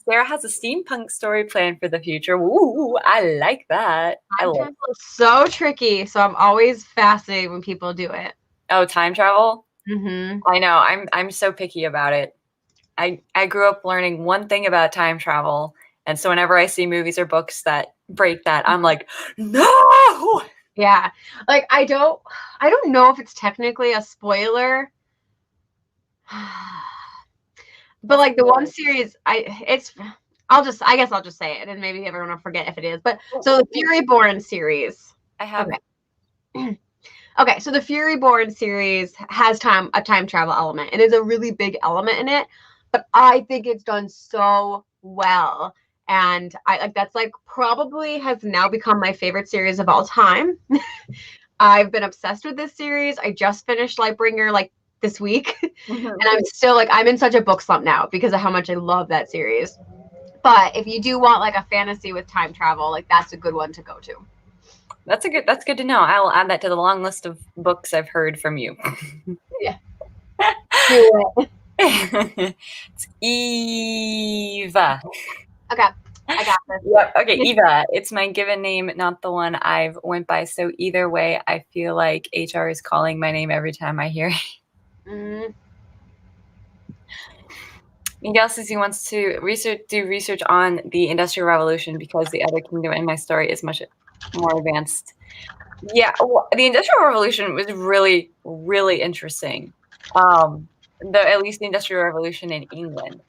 Sarah has a steampunk story planned for the future. Ooh, I like that. Time travel is so tricky, so I'm always fascinated when people do it. Oh, time travel? Mm-hmm. I know. I'm so picky about it. I grew up learning one thing about time travel, and so whenever I see movies or books that break that, I'm like, no! Yeah. Like I don't know if it's technically a spoiler. But like the one series, I guess I'll just say it, and maybe everyone will forget if it is. But so the Furyborn series. I have. Okay. Okay, so the Furyborn series has a time travel element. It is a really big element in it, but I think it's done so well. And I like that's like probably has now become my favorite series of all time. I've been obsessed with this series. I just finished Lightbringer like this week, and I'm still like I'm in such a book slump now because of how much I love that series. But if you do want like a fantasy with time travel, like that's a good one to go to. That's good to know. I will add that to the long list of books I've heard from you. Yeah. Do it. It's Eva. Okay. I got this. Yep. Okay, Eva. It's my given name, not the one I've went by. So either way, I feel like HR is calling my name every time I hear it. Mm. Miguel says he wants to do research on the Industrial Revolution because the other kingdom in my story is much more advanced. Yeah, well, the Industrial Revolution was really, really interesting. At least the Industrial Revolution in England.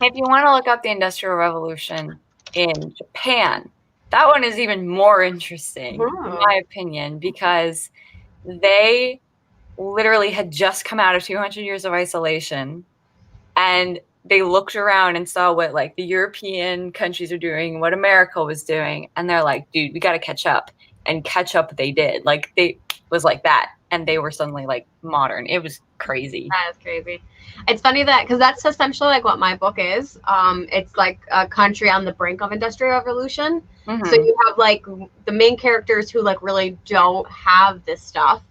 If you want to look up the Industrial Revolution in Japan, that one is even more interesting, in my opinion, because they literally had just come out of 200 years of isolation, and they looked around and saw what like the European countries are doing, what America was doing, and they're like, dude, we got to catch up. And catch up they did. Like they was like that, and they were suddenly like modern. It was crazy. That is crazy. It's funny that because that's essentially like what my book is. It's like a country on the brink of industrial revolution. So you have like the main characters who like really don't have this stuff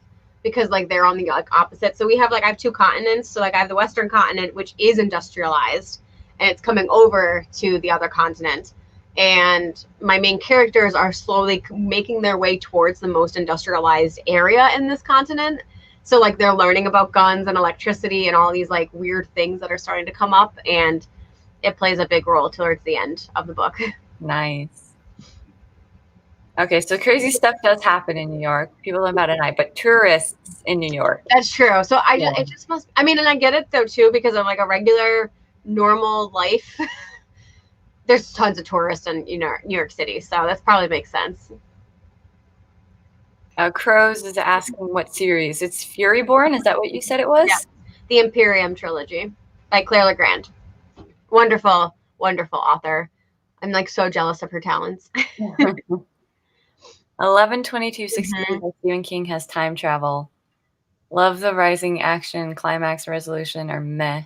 because like they're on the like opposite. So we have like I have two continents. So like I have the Western continent, which is industrialized, and it's coming over to the other continent. And my main characters are slowly making their way towards the most industrialized area in this continent. So like they're learning about guns and electricity and all these like weird things that are starting to come up, and it plays a big role towards the end of the book. Nice. Okay, so crazy stuff does happen in New York. People don't bat an eye, but tourists in New York. That's true. So it just must. I mean, and I get it though too because of like a regular normal life. There's tons of tourists in New York City, so that probably makes sense. Crows is asking what series. It's Furyborn. Is that what you said it was? Yeah. The Imperium trilogy by Claire Legrand. Wonderful, wonderful author. I'm like so jealous of her talents. 11/22/16 by Stephen King has time travel. Love the rising action, climax resolution, or meh.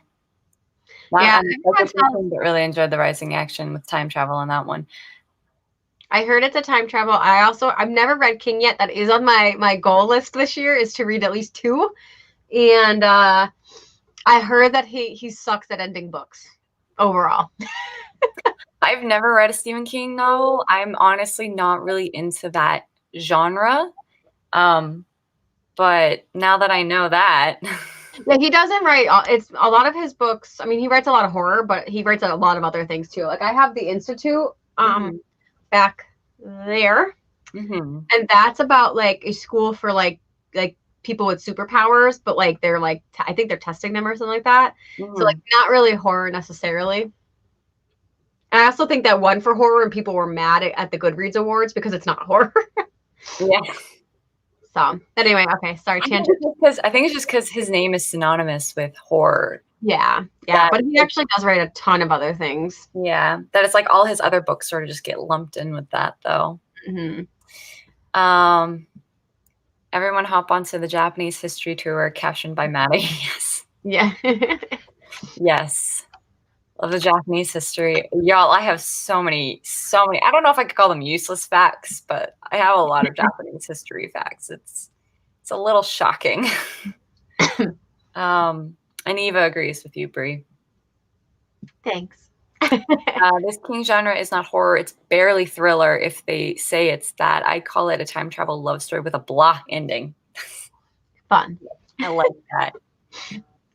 Yeah, but really enjoyed the rising action with time travel on that one. I heard it's a time travel. I've never read King yet. That is on my goal list this year is to read at least 2. And I heard that he sucks at ending books overall. I've never read a Stephen King novel. I'm honestly not really into that genre. But now that I know that. Yeah, he doesn't write. It's a lot of his books. I mean, he writes a lot of horror, but he writes a lot of other things too. Like I have the Institute back there, and that's about like a school for like people with superpowers, but like they're like I think they're testing them or something like that. So like not really horror necessarily. And I also think that one for horror and people were mad at the Goodreads Awards because it's not horror. Yeah. So anyway, okay, sorry, tangent. I think it's just because his name is synonymous with horror. Yeah, but he actually does write a ton of other things. Yeah, that it's like all his other books sort of just get lumped in with that, though. Everyone hop onto the Japanese history tour captioned by Maddie. Yes. Yeah. Yes. Love the Japanese history. Y'all, I have so many. I don't know if I could call them useless facts, but I have a lot of Japanese history facts. It's a little shocking. And Eva agrees with you, Bree. Thanks. This King genre is not horror. It's barely thriller if they say it's that. I call it a time travel love story with a blah ending. Fun. I like that.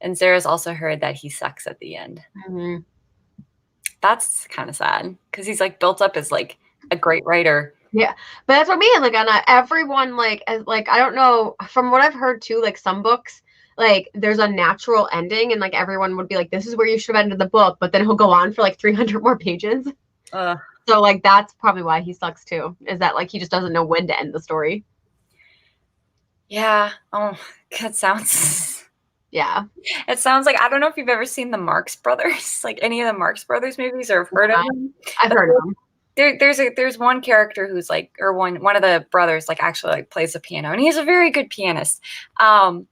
And Sarah's also heard that he sucks at the end. That's kind of sad because he's like built up as like a great writer. Yeah, but that's what I mean. Like, everyone, like, I don't know, from what I've heard too, like some books, like there's a natural ending and like everyone would be like, this is where you should have ended the book, but then he'll go on for like 300 more pages. Ugh. So like that's probably why he sucks too, is that like he just doesn't know when to end the story. Yeah. Oh, that sounds. Yeah. It sounds like I don't know if you've ever seen the Marx Brothers, like any of the Marx Brothers movies, or have heard of Yeah, them. I've But heard of him. there's one character who's like, or one of the brothers like actually like plays the piano, and he's a very good pianist. And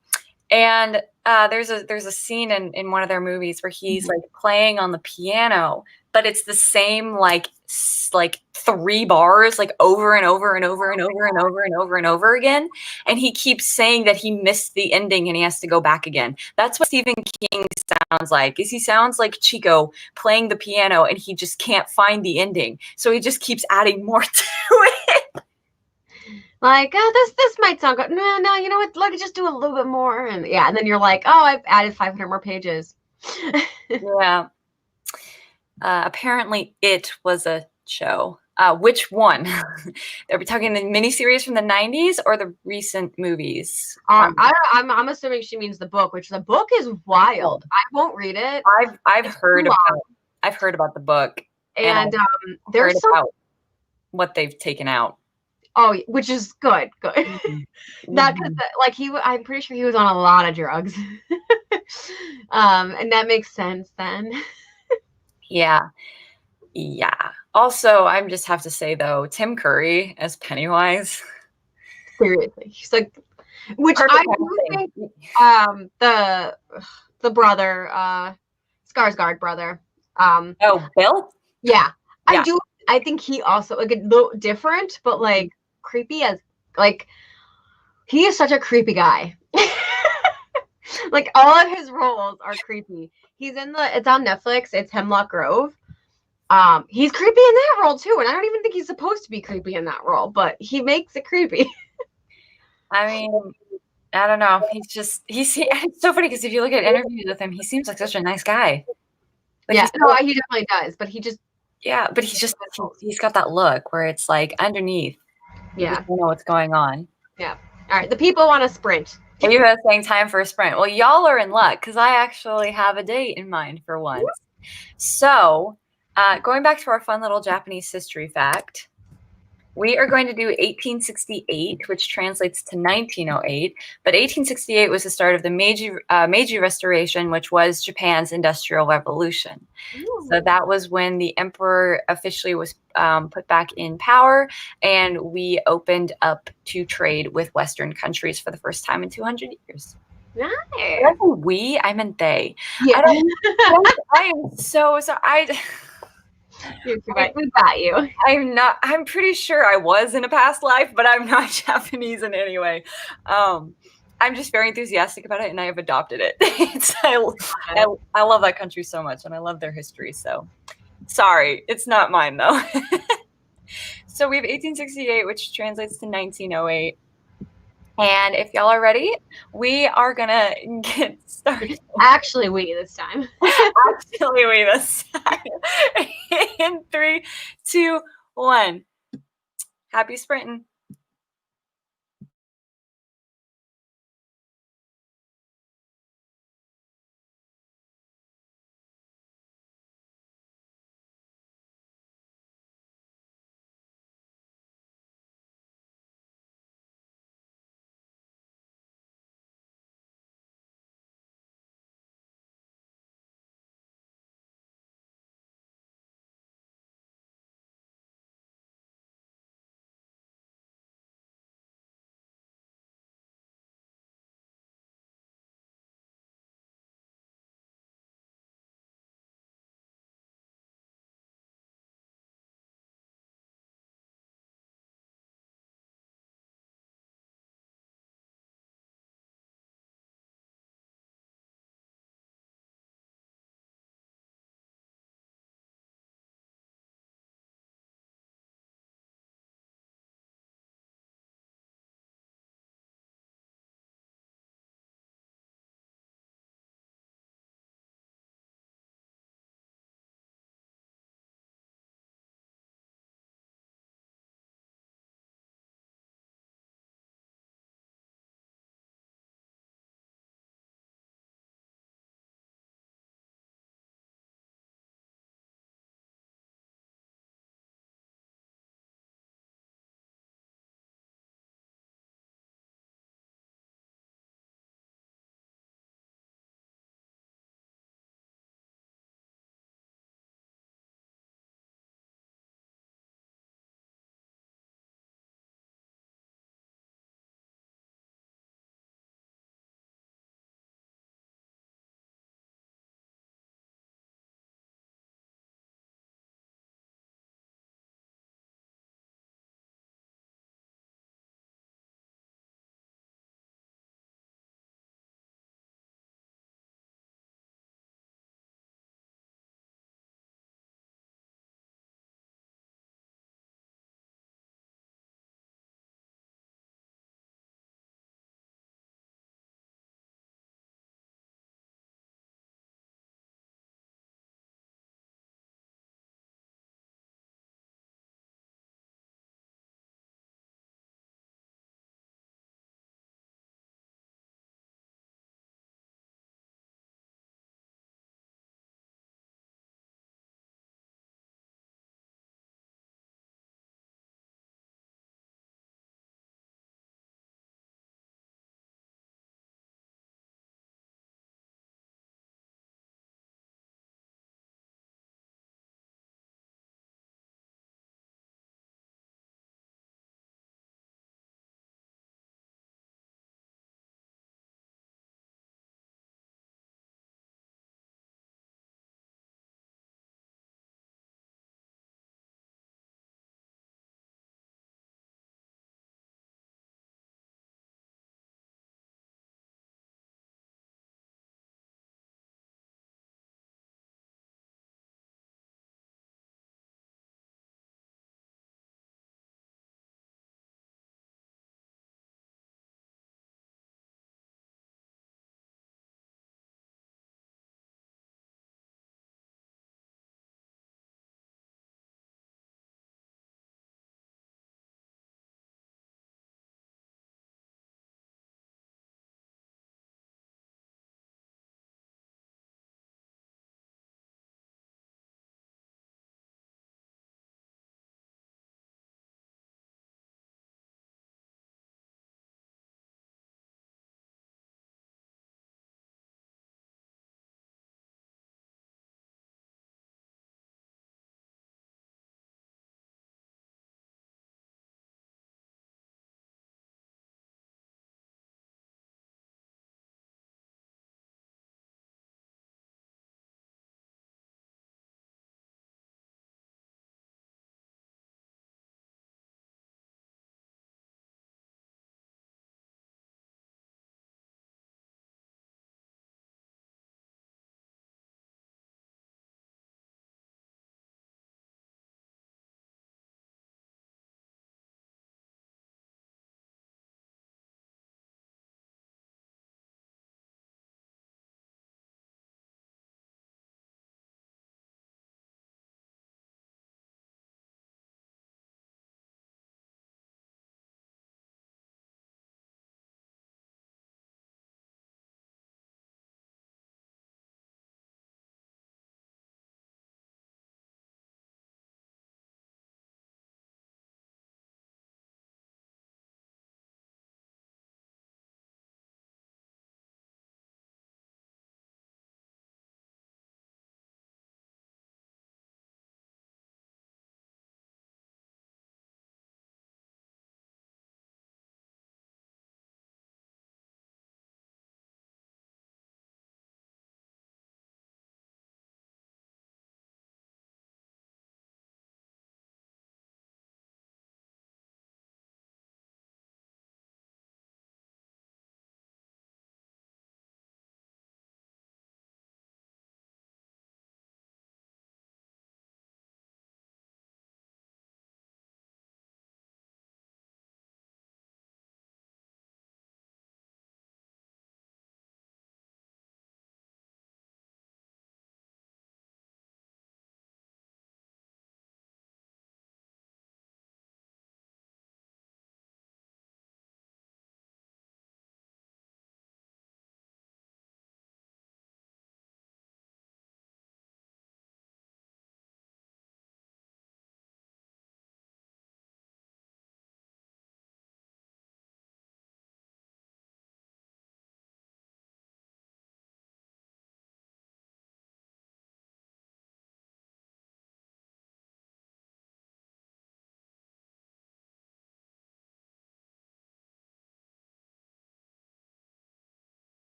there's a scene in one of their movies where he's like playing on the piano, but it's the same like 3 bars like over and over and over and over and over and over and over again, and he keeps saying that he missed the ending and he has to go back again. That's what Stephen King sounds like. Is he sounds like Chico playing the piano and he just can't find the ending, so he just keeps adding more to it. Like, oh, this might sound good. No, no, you know what? Let me just do a little bit more, and yeah, and then you're like, oh, I've added 500 more pages. Yeah. Apparently, it was a show. Which one? Are we talking the miniseries from the 90s or the recent movies? I'm assuming she means the book, which the book is wild. I won't read it. I've It's too heard long, about I've heard about the book, and and I've heard there's some. about what they've taken out. Oh, which is good, good. Mhm. Not because Mhm. like I'm pretty sure he was on a lot of drugs, and that makes sense then. Yeah, yeah. Also, I just have to say though, Tim Curry as Pennywise, Seriously, he's like, which I perfect do think casting. the brother, Skarsgård brother, Oh, Bill? yeah, I Yeah. do. I think he also like a little different, but like creepy as like he is such a creepy guy. Like all of his roles are creepy. He's in it's on Netflix. It's Hemlock Grove. He's creepy in that role too, and I don't even think he's supposed to be creepy in that role, but he makes it creepy. I mean, I don't know. It's so funny because if you look at interviews with him, he seems like such a nice guy. Like Yeah, he's no, he definitely does, but he just yeah, but he's got that look where it's like underneath, you just yeah, don't know what's going on. yeah. All right, the people want to sprint. Well, you were saying time for a sprint. Well, y'all are in luck because I actually have a date in mind for once. So, going back to our fun little Japanese history fact, we are going to do 1868, which translates to 1908. But 1868 was the start of the Meiji Restoration, which was Japan's Industrial Revolution. So Ooh, that was when the emperor officially was put back in power, and we opened up to trade with Western countries for the first time in 200 years. Did I nice. say we? I meant they. Yeah, I don't. I am so. we got you. I'm not. I'm pretty sure I was in a past life, but I'm not Japanese in any way. Um, I'm just very enthusiastic about it, and I have adopted it. I love that country so much, and I love their history. So sorry, it's not mine though. So we have 1868, which translates to 1908. And if y'all are ready, we are gonna get started. Actually, we this time. Actually, wait a second. In 3, 2, 1. Happy sprinting.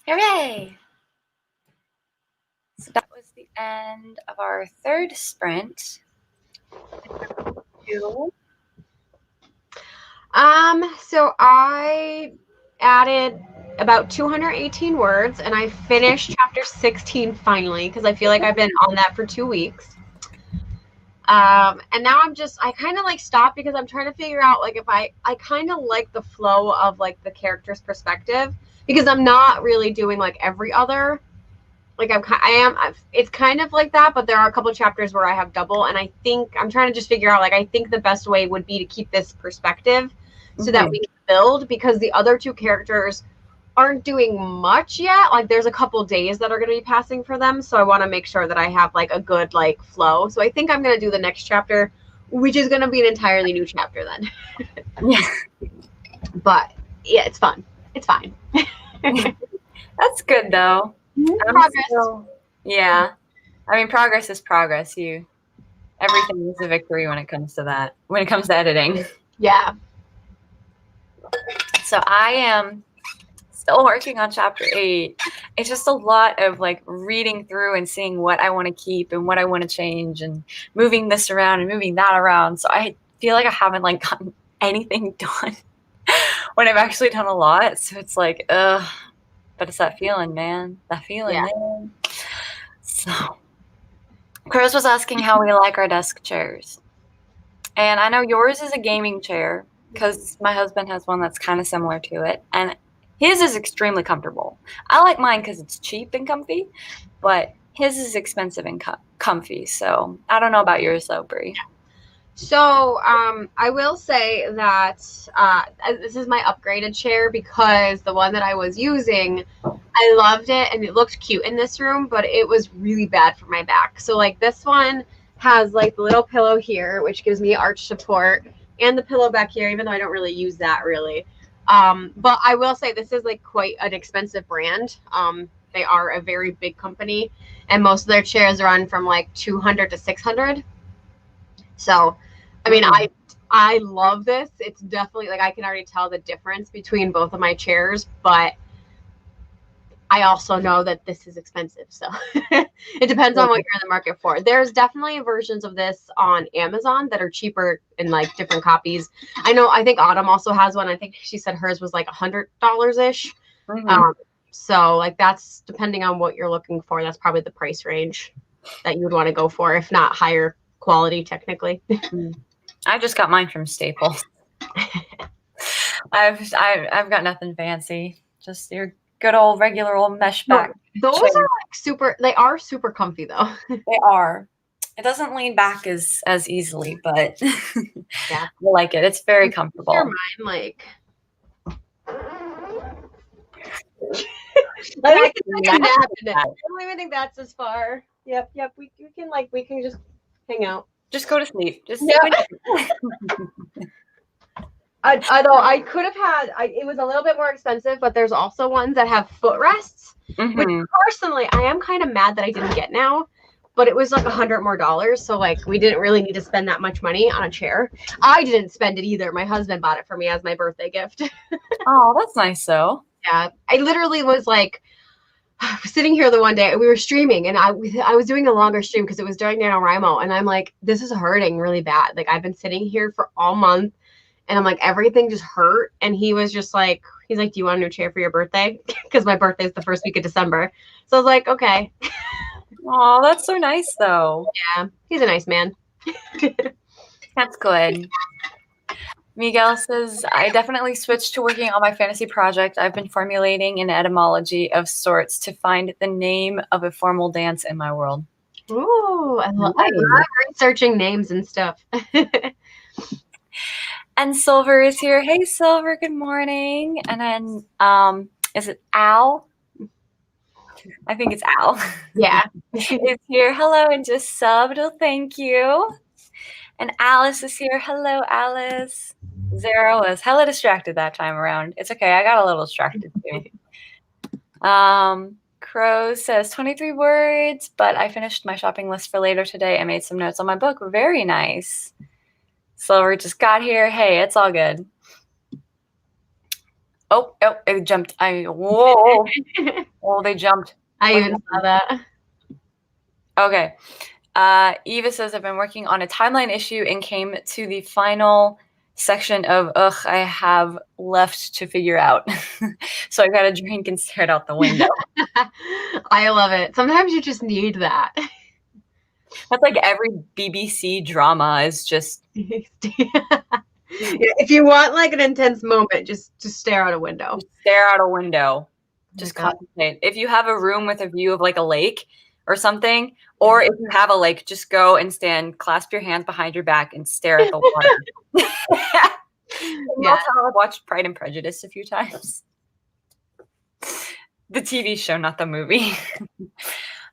Hooray! So that was the end of our third sprint. So I added about 218 words and I finished chapter 16 finally because I feel like I've been on that for 2 weeks. And now I kind of like stopped because I'm trying to figure out like if I kind of like the flow of like the character's perspective because I'm not really doing like every other, like it's kind of like that, but there are a couple of chapters where I have double. And I think I'm trying to just figure out, like, I think the best way would be to keep this perspective so that we can build, because the other two characters aren't doing much yet. Like there's a couple days that are going to be passing for them. So I want to make sure that I have like a good like flow. So I think I'm going to do the next chapter, which is going to be an entirely new chapter then. Yeah. But yeah, it's fun. It's fine. That's good though. Progress. Yeah. I mean, progress is progress. Everything is a victory when it comes to that, when it comes to editing. Yeah. So I am still working on chapter 8. It's just a lot of like reading through and seeing what I want to keep and what I want to change and moving this around and moving that around. So I feel like I haven't like gotten anything done when I've actually done a lot. So it's like, ugh. But it's that feeling, man. That feeling, man. So Chris was asking how we like our desk chairs. And I know yours is a gaming chair because my husband has one that's kind of similar to it. And his is extremely comfortable. I like mine because it's cheap and comfy, but his is expensive and comfy. So I don't know about yours though, Bree. So I will say that this is my upgraded chair because the one that I was using, I loved it and it looked cute in this room, but it was really bad for my back. So like this one has like the little pillow here, which gives me arch support, and the pillow back here, even though I don't really use that really. But I will say this is like quite an expensive brand. They are a very big company, and most of their chairs run from like 200 to 600. So, I mean, I love this. It's definitely like I can already tell the difference between both of my chairs, but I also know that this is expensive. So it depends on what you're in the market for. There's definitely versions of this on Amazon that are cheaper in like different copies. I think Autumn also has one. I think she said hers was like $100 ish. So like that's depending on what you're looking for. That's probably the price range that you would want to go for, if not higher quality technically. I just got mine from Staples. I've got nothing fancy. Just your good old regular old mesh back. Those are like they are super comfy though. They are. It doesn't lean back as easily, but yeah, I like it. It's very comfortable. Your mind, like I can take a nap in it. I don't even think that's as far. Yep. We can just hang out. Just go to sleep. Just Although I could have had, it was a little bit more expensive, but there's also ones that have footrests, which personally I am kind of mad that I didn't get now, but it was like $100 more. So like we didn't really need to spend that much money on a chair. I didn't spend it either. My husband bought it for me as my birthday gift. Oh, that's nice though. Yeah, I literally was like, I was sitting here the one day, we were streaming, and I was doing a longer stream because it was during NaNoWriMo, and I'm like, this is hurting really bad. Like I've been sitting here for all month. And I'm like, everything just hurt. And he was just like, he's like, do you want a new chair for your birthday? Because my birthday is the first week of December. So I was like, okay. Oh, that's so nice though. Yeah, he's a nice man. That's good. Miguel says, I definitely switched to working on my fantasy project. I've been formulating an etymology of sorts to find the name of a formal dance in my world. Ooh, I love researching names and stuff. And Silver is here. Hey, Silver, good morning. And then, is it Al? I think it's Al. Yeah. Is here. Hello, and just subbed. Well, thank you. And Alice is here. Hello, Alice. Zara was hella distracted that time around. It's okay. I got a little distracted too. Crow says 23 words, but I finished my shopping list for later today. I made some notes on my book. Very nice. Silver just got here. Hey, it's all good. Oh, it jumped. Whoa. Oh, they jumped. I even saw that. Okay. Eva says, I've been working on a timeline issue and came to the final section of, I have left to figure out. So I got a drink and stared out the window. I love it. Sometimes you just need that. That's like every BBC drama is just. Yeah, if you want like an intense moment, just stare out a window. Just stare out a window. Just God. contemplate. If you have a room with a view of like a lake or something, or if you have a lake, just go and stand, clasp your hands behind your back, and stare at the water. Yeah. I've watched Pride and Prejudice a few times. The TV show, not the movie.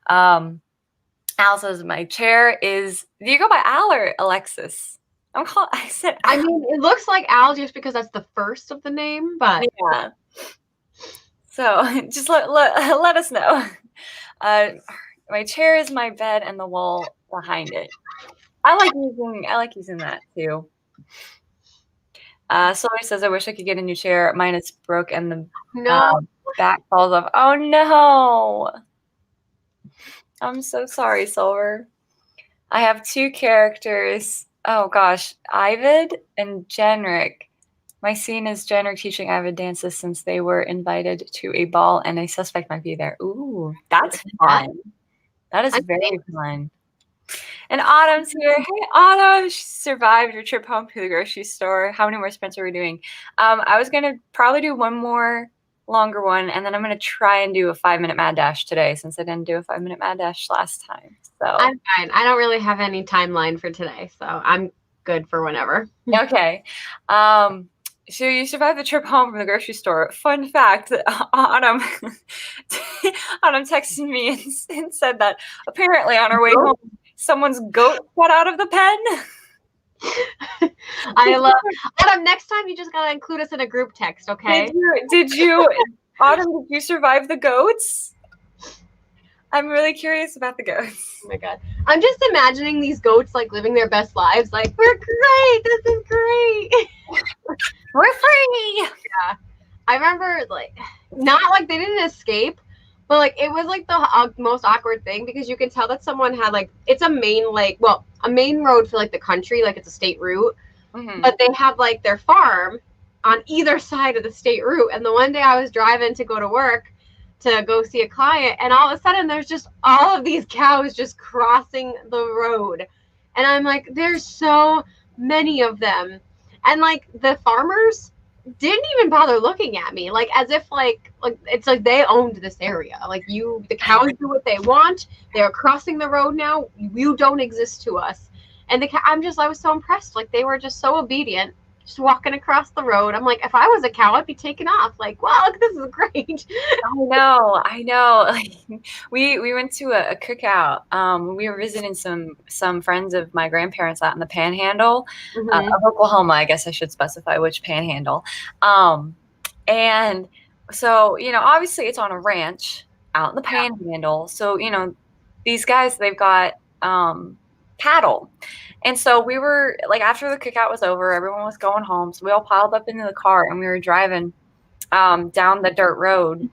Al says, my chair is. Do you go by Al or Alexis? I said Al. I mean, it looks like Al just because that's the first of the name, but yeah. So just let us know. My chair is my bed and the wall behind it. I like using that too. Solar says, I wish I could get a new chair. Mine is broke and the back falls off. Oh no. I'm so sorry, Silver. I have two characters. Oh gosh, Ivid and Jenrick. My scene is Jenrick teaching Ivid dances since they were invited to a ball and a suspect might be there. Ooh, that's fun. That is very fun. And Autumn's here. Hey, Autumn. She survived your trip home to the grocery store. How many more sprints are we doing? I was going to probably do one more longer one, and then I'm going to try and do a 5-minute mad dash today since I didn't do a 5-minute mad dash last time. So I'm fine. I don't really have any timeline for today, so I'm good for whenever. Okay. So you survived the trip home from the grocery store. Fun fact, Autumn texted me and said that apparently on her way home, someone's goat got out of the pen. I love Autumn. Next time, you just gotta include us in a group text, okay? Did you, Autumn? Did you survive the goats? I'm really curious about the goats. Oh my god, I'm just imagining these goats like living their best lives. Like, we're great. This is great. We're free. Yeah, I remember like not like they didn't escape. But like it was like the most awkward thing because you can tell that someone had like it's a main a main road for like the country, like it's a state route, but they have like their farm on either side of the state route. And the one day I was driving to go to work to go see a client, and all of a sudden there's just all of these cows just crossing the road, and I'm like, there's so many of them, and like the farmers didn't even bother looking at me, like as if like it's like they owned this area. Like the cows do what they want. They're crossing the road now. You don't exist to us. And I was so impressed. Like they were just so obedient, just walking across the road. I'm like, if I was a cow, I'd be taken off. Like, wow, look, this is great. I know. Like, we went to a cookout. We were visiting some friends of my grandparents out in the Panhandle of Oklahoma. I guess I should specify which Panhandle. And so obviously it's on a ranch out in the Panhandle. So these guys, they've got cattle. And so we were like, after the cookout was over, everyone was going home. So we all piled up into the car and we were driving down the dirt road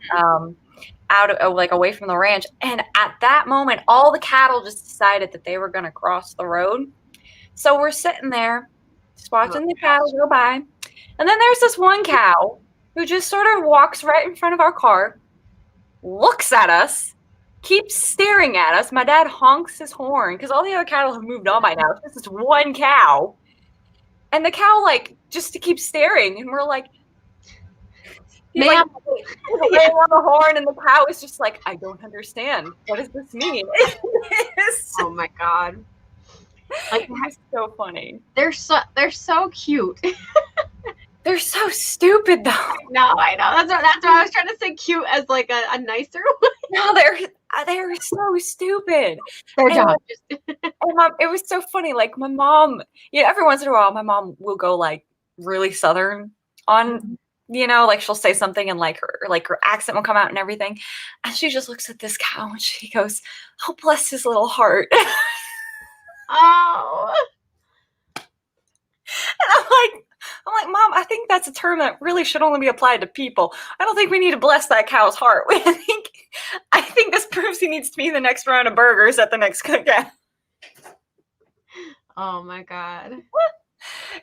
out of like away from the ranch. And at that moment, all the cattle just decided that they were going to cross the road. So we're sitting there just watching the cattle go by. And then there's this one cow who just sort of walks right in front of our car, looks at us, keeps staring at us. My dad honks his horn because all the other cattle have moved on by now. It's just this one cow. And the cow, like, just to keep staring. And we're like, he's like, laying on the horn, and the cow is just like, I don't understand. What does this mean? Oh my god. Like, it's so funny. They're so cute. They're so stupid, though. No, I know. That's why I was trying to say cute as like a nicer one. No, they're so stupid. Their job. And it was so funny. Like my mom, every once in a while, my mom will go like really Southern on, like she'll say something and like her accent will come out and everything. And she just looks at this cow and she goes, "Oh, bless his little heart." Oh. And I'm like, Mom, I think that's a term that really should only be applied to people. I don't think we need to bless that cow's heart. I think this proves he needs to be in the next round of burgers at the next cookout. Oh my God.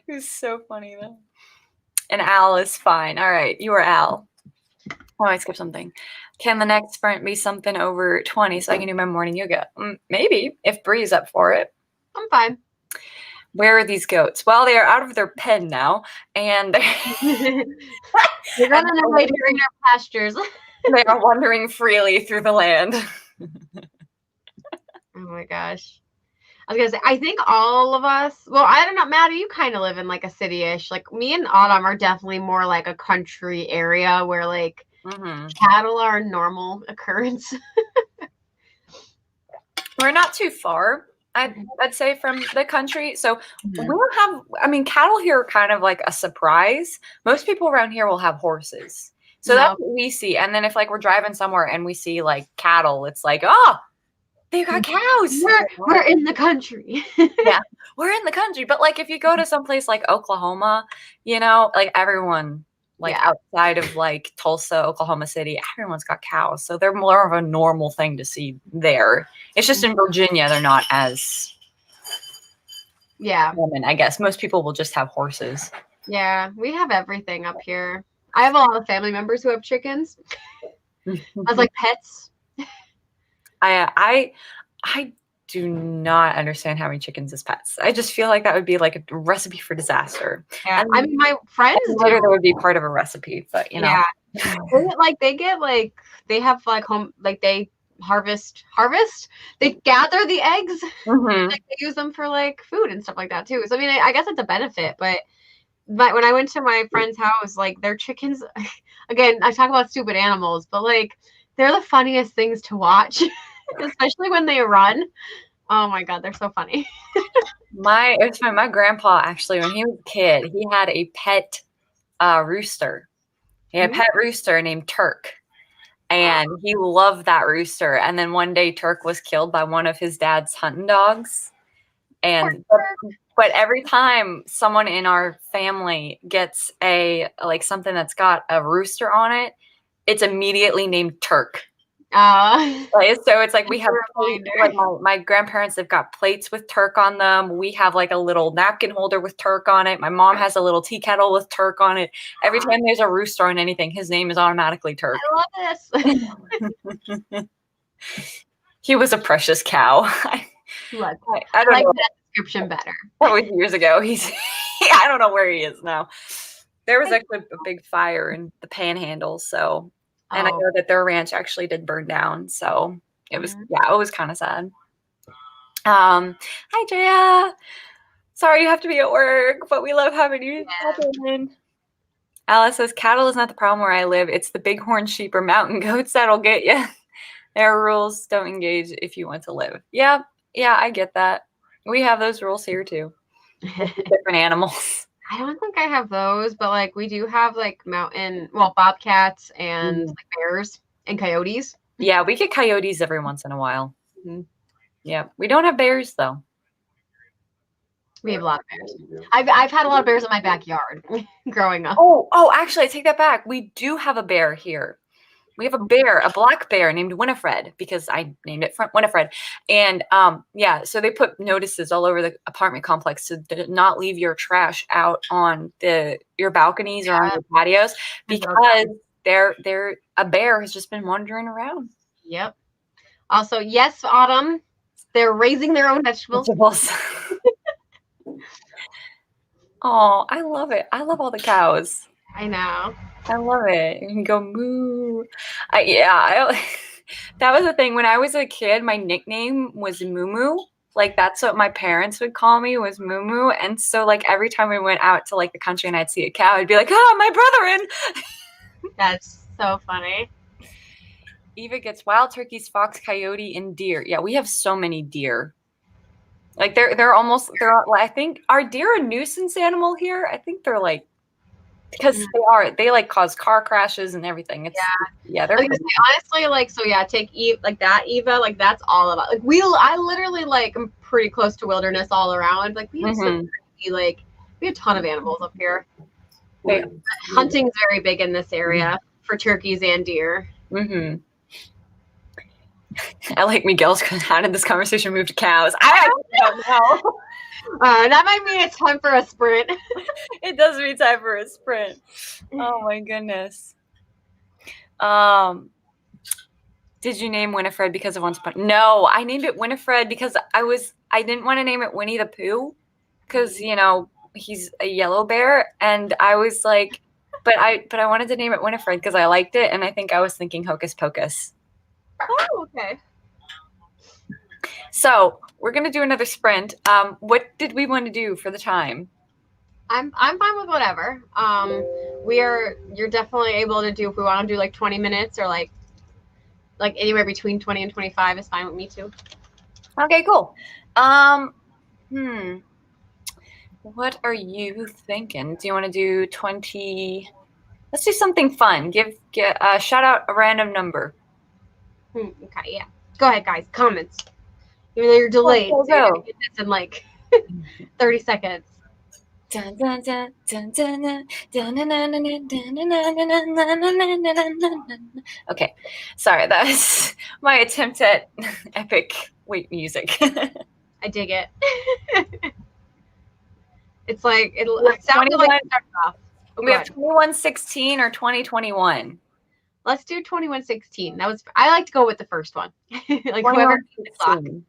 It was so funny though. And Al is fine. All right, you are Al. Oh, I skipped something. Can the next sprint be something over 20 so I can do my morning yoga? Maybe, if Bree's up for it. I'm fine. Where are these goats? Well, they are out of their pen now, and they're running away to greener pastures. They are wandering freely through the land. Oh my gosh. I was gonna say, I think all of us, well, I don't know, Maddie, you kind of live in like a city-ish. Like me and Autumn are definitely more like a country area where like cattle are a normal occurrence. We're not too far, I'd say, from the country. So we don't have, I mean, cattle here are kind of like a surprise. Most people around here will have horses. So that's what we see. And then if like we're driving somewhere and we see like cattle, it's like, oh, they got cows. We're in the country. Yeah, we're in the country. But like if you go to some place like Oklahoma, you know, like everyone like outside of like Tulsa, Oklahoma City, everyone's got cows. So they're more of a normal thing to see there. It's just in Virginia, they're not as common, I guess. Most people will just have horses. Yeah, we have everything up here. I have a lot of family members who have chickens as like pets. I do not understand having chickens as pets. I just feel like that would be like a recipe for disaster. Yeah, I mean, my friends that would be part of a recipe, but you know, they have like home, like they harvest. They gather the eggs. Like, they use them for like food and stuff like that too. So I mean, I guess it's a benefit, but when I went to my friend's house, like their chickens, again, I talk about stupid animals, but like they're the funniest things to watch. Especially when they run. Oh my God, they're so funny. It was funny. My grandpa, actually, when he was a kid, he had a pet rooster. He had a pet rooster named Turk. And he loved that rooster. And then one day Turk was killed by one of his dad's hunting dogs. And but every time someone in our family gets something that's got a rooster on it, it's immediately named Turk. So it's like we have like my grandparents have got plates with Turk on them. We have like a little napkin holder with Turk on it. My mom has a little tea kettle with Turk on it. Every time there's a rooster on anything, his name is automatically Turk. I love this. He was a precious cow. I don't like know that description better. That was years ago. I don't know where he is now. There was actually a big fire in the Panhandle, so. And I know that their ranch actually did burn down. So it was, it was kind of sad. Hi, Jaya. Sorry you have to be at work, but we love having you in. Alice says, cattle is not the problem where I live. It's the bighorn sheep or mountain goats that'll get you. There are rules. Don't engage if you want to live. Yeah, I get that. We have those rules here too. Different animals. I don't think I have those, but like we do have like bobcats and like bears and coyotes. Yeah, we get coyotes every once in a while. Yeah, we don't have bears though. We have a lot of bears. I've had a lot of bears in my backyard growing up. Oh, actually, I take that back. We do have a bear here. We have a bear, a black bear named Winifred, because I named it Winifred. And so they put notices all over the apartment complex to not leave your trash out on your balconies or on your patios, because a bear has just been wandering around. Yep. Also, yes, Autumn, they're raising their own vegetables. Oh, I love it. I love all the cows. I know. I love it. You can go moo. That was the thing. When I was a kid, my nickname was Moo Moo. Like that's what my parents would call me, was Moo Moo. And so like every time we went out to like the country and I'd see a cow, I'd be like, my brother in. That's so funny. Eva gets wild turkeys, fox, coyote, and deer. Yeah, we have so many deer. Like they're I think, are deer a nuisance animal here? I think they're like, because they like cause car crashes and everything. They're honestly like, so yeah, take Eve like that, Eva, like that's all about like I literally like I'm pretty close to wilderness all around. Like we have we have a ton of animals up here. They Hunting's very big in this area for turkeys and deer. Mm-hmm. I like Miguel's. How did this conversation move to cows? I actually don't know. That might mean it's time for a sprint. It does mean time for a sprint. Oh my goodness. Um, did you name Winifred because of Once Upon? No, I named it Winifred because I didn't want to name it Winnie the Pooh because he's a yellow bear, and I was like, but I wanted to name it Winifred because I liked it, and I think I was thinking Hocus Pocus. Oh, okay. So we're gonna do another sprint. What did we want to do for the time? I'm fine with whatever. You're definitely able to do if we want to do like 20 minutes or like anywhere between 20 and 25 is fine with me too. Okay, cool. Um, what are you thinking? Do you want to do 20? Let's do something fun. Shout out a random number. Okay, yeah. Go ahead, guys. Comments. Even though you're delayed, Go, so you're gonna go. get this in like 30 seconds. Dun, dun, dun, dun, dun, dun, dun, dun, dun, dun, dun, dun, dun, dun, dun, dun, dun, dun, dun. Okay, sorry, that was my attempt at epic wait music. I dig it. It's like it We have sounded like 21, it started off. Oh, we go have ahead. 2116 or 2021. Let's do 2116. I like to go with the first one. Like whoever the clock. 2116.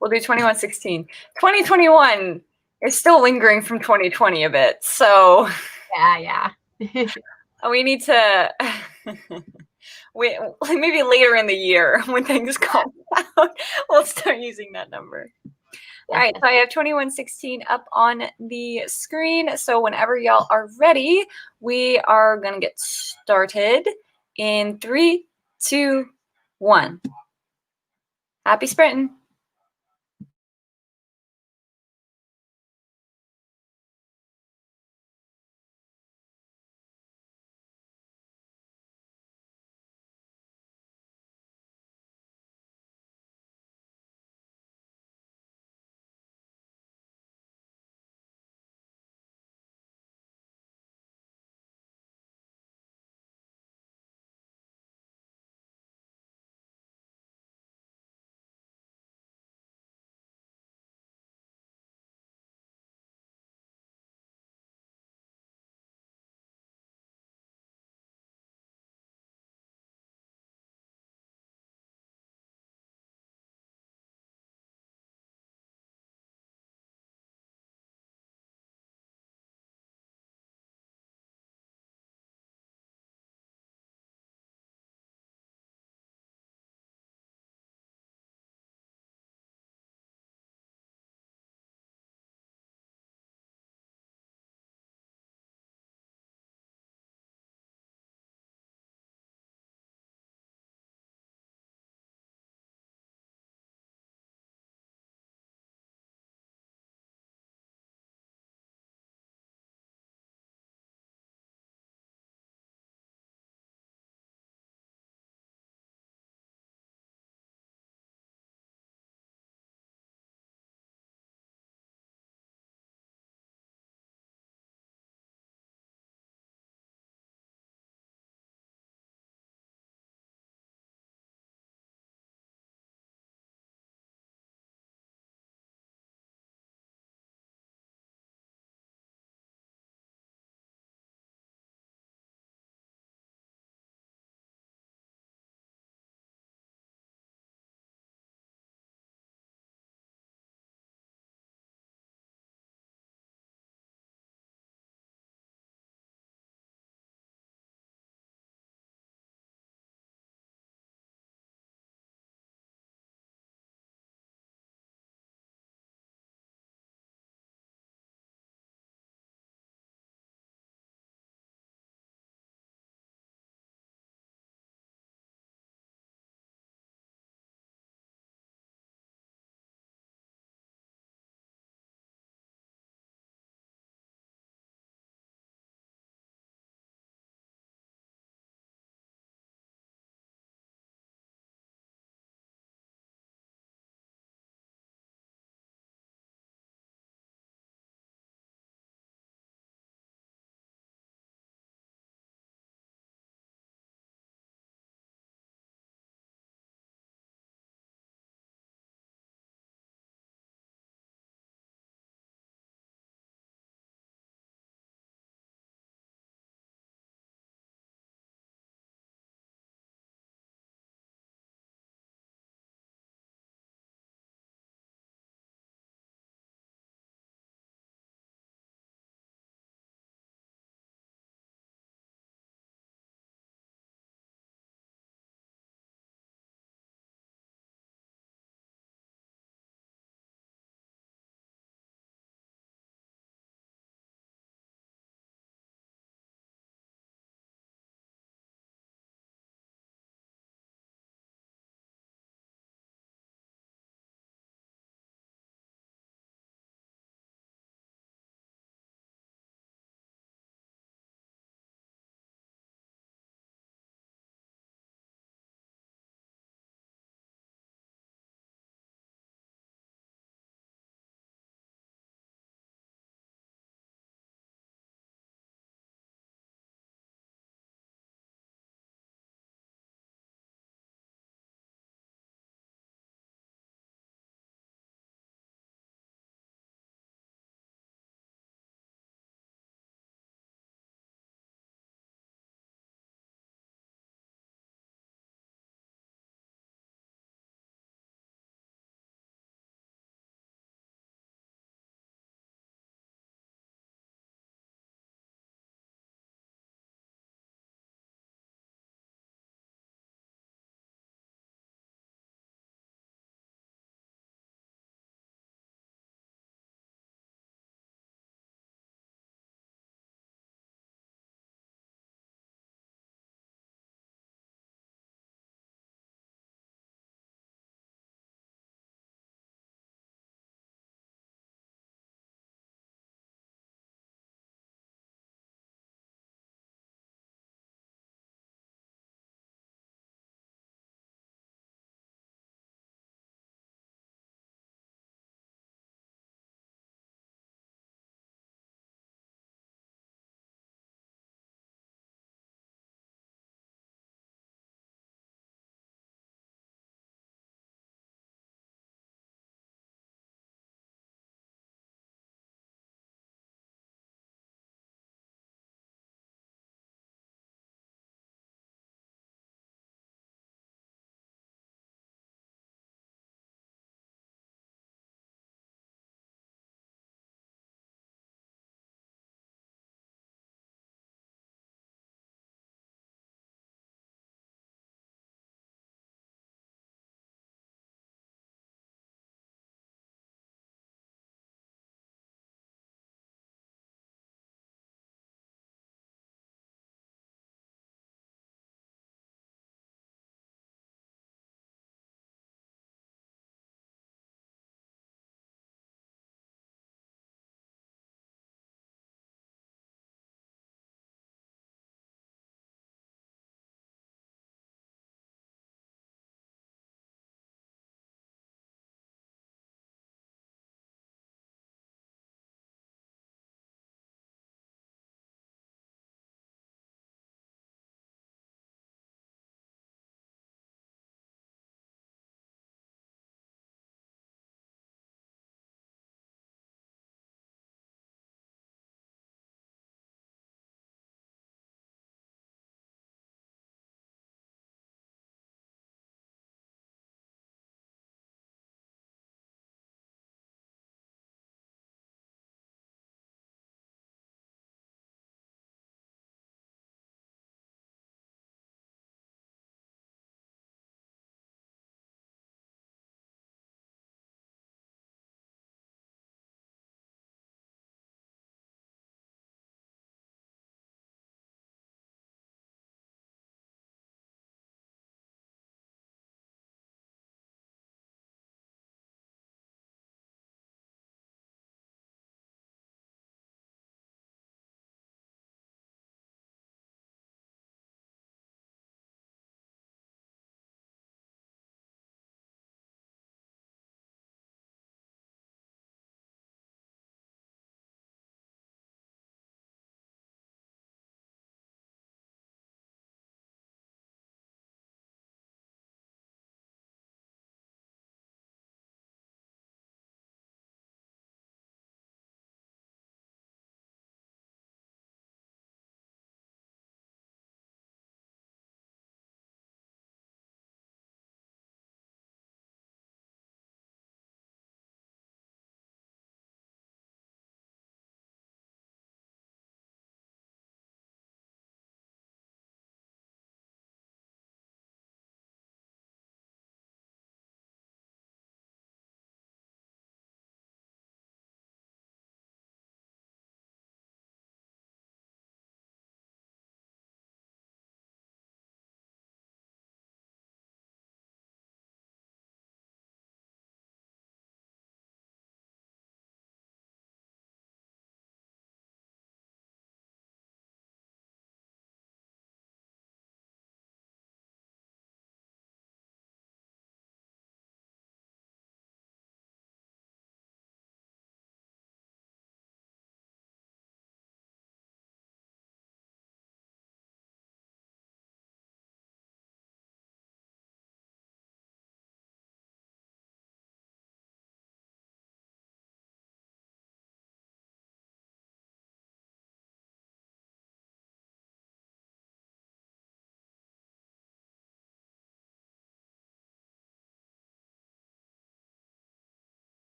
We'll do 2116. 2021 is still lingering from 2020 a bit, so Yeah. we need to maybe later in the year when things calm down, we'll start using that number. All right, so I have 2116 up on the screen. So whenever y'all are ready, we are going to get started in 3, 2, 1. Happy sprinting.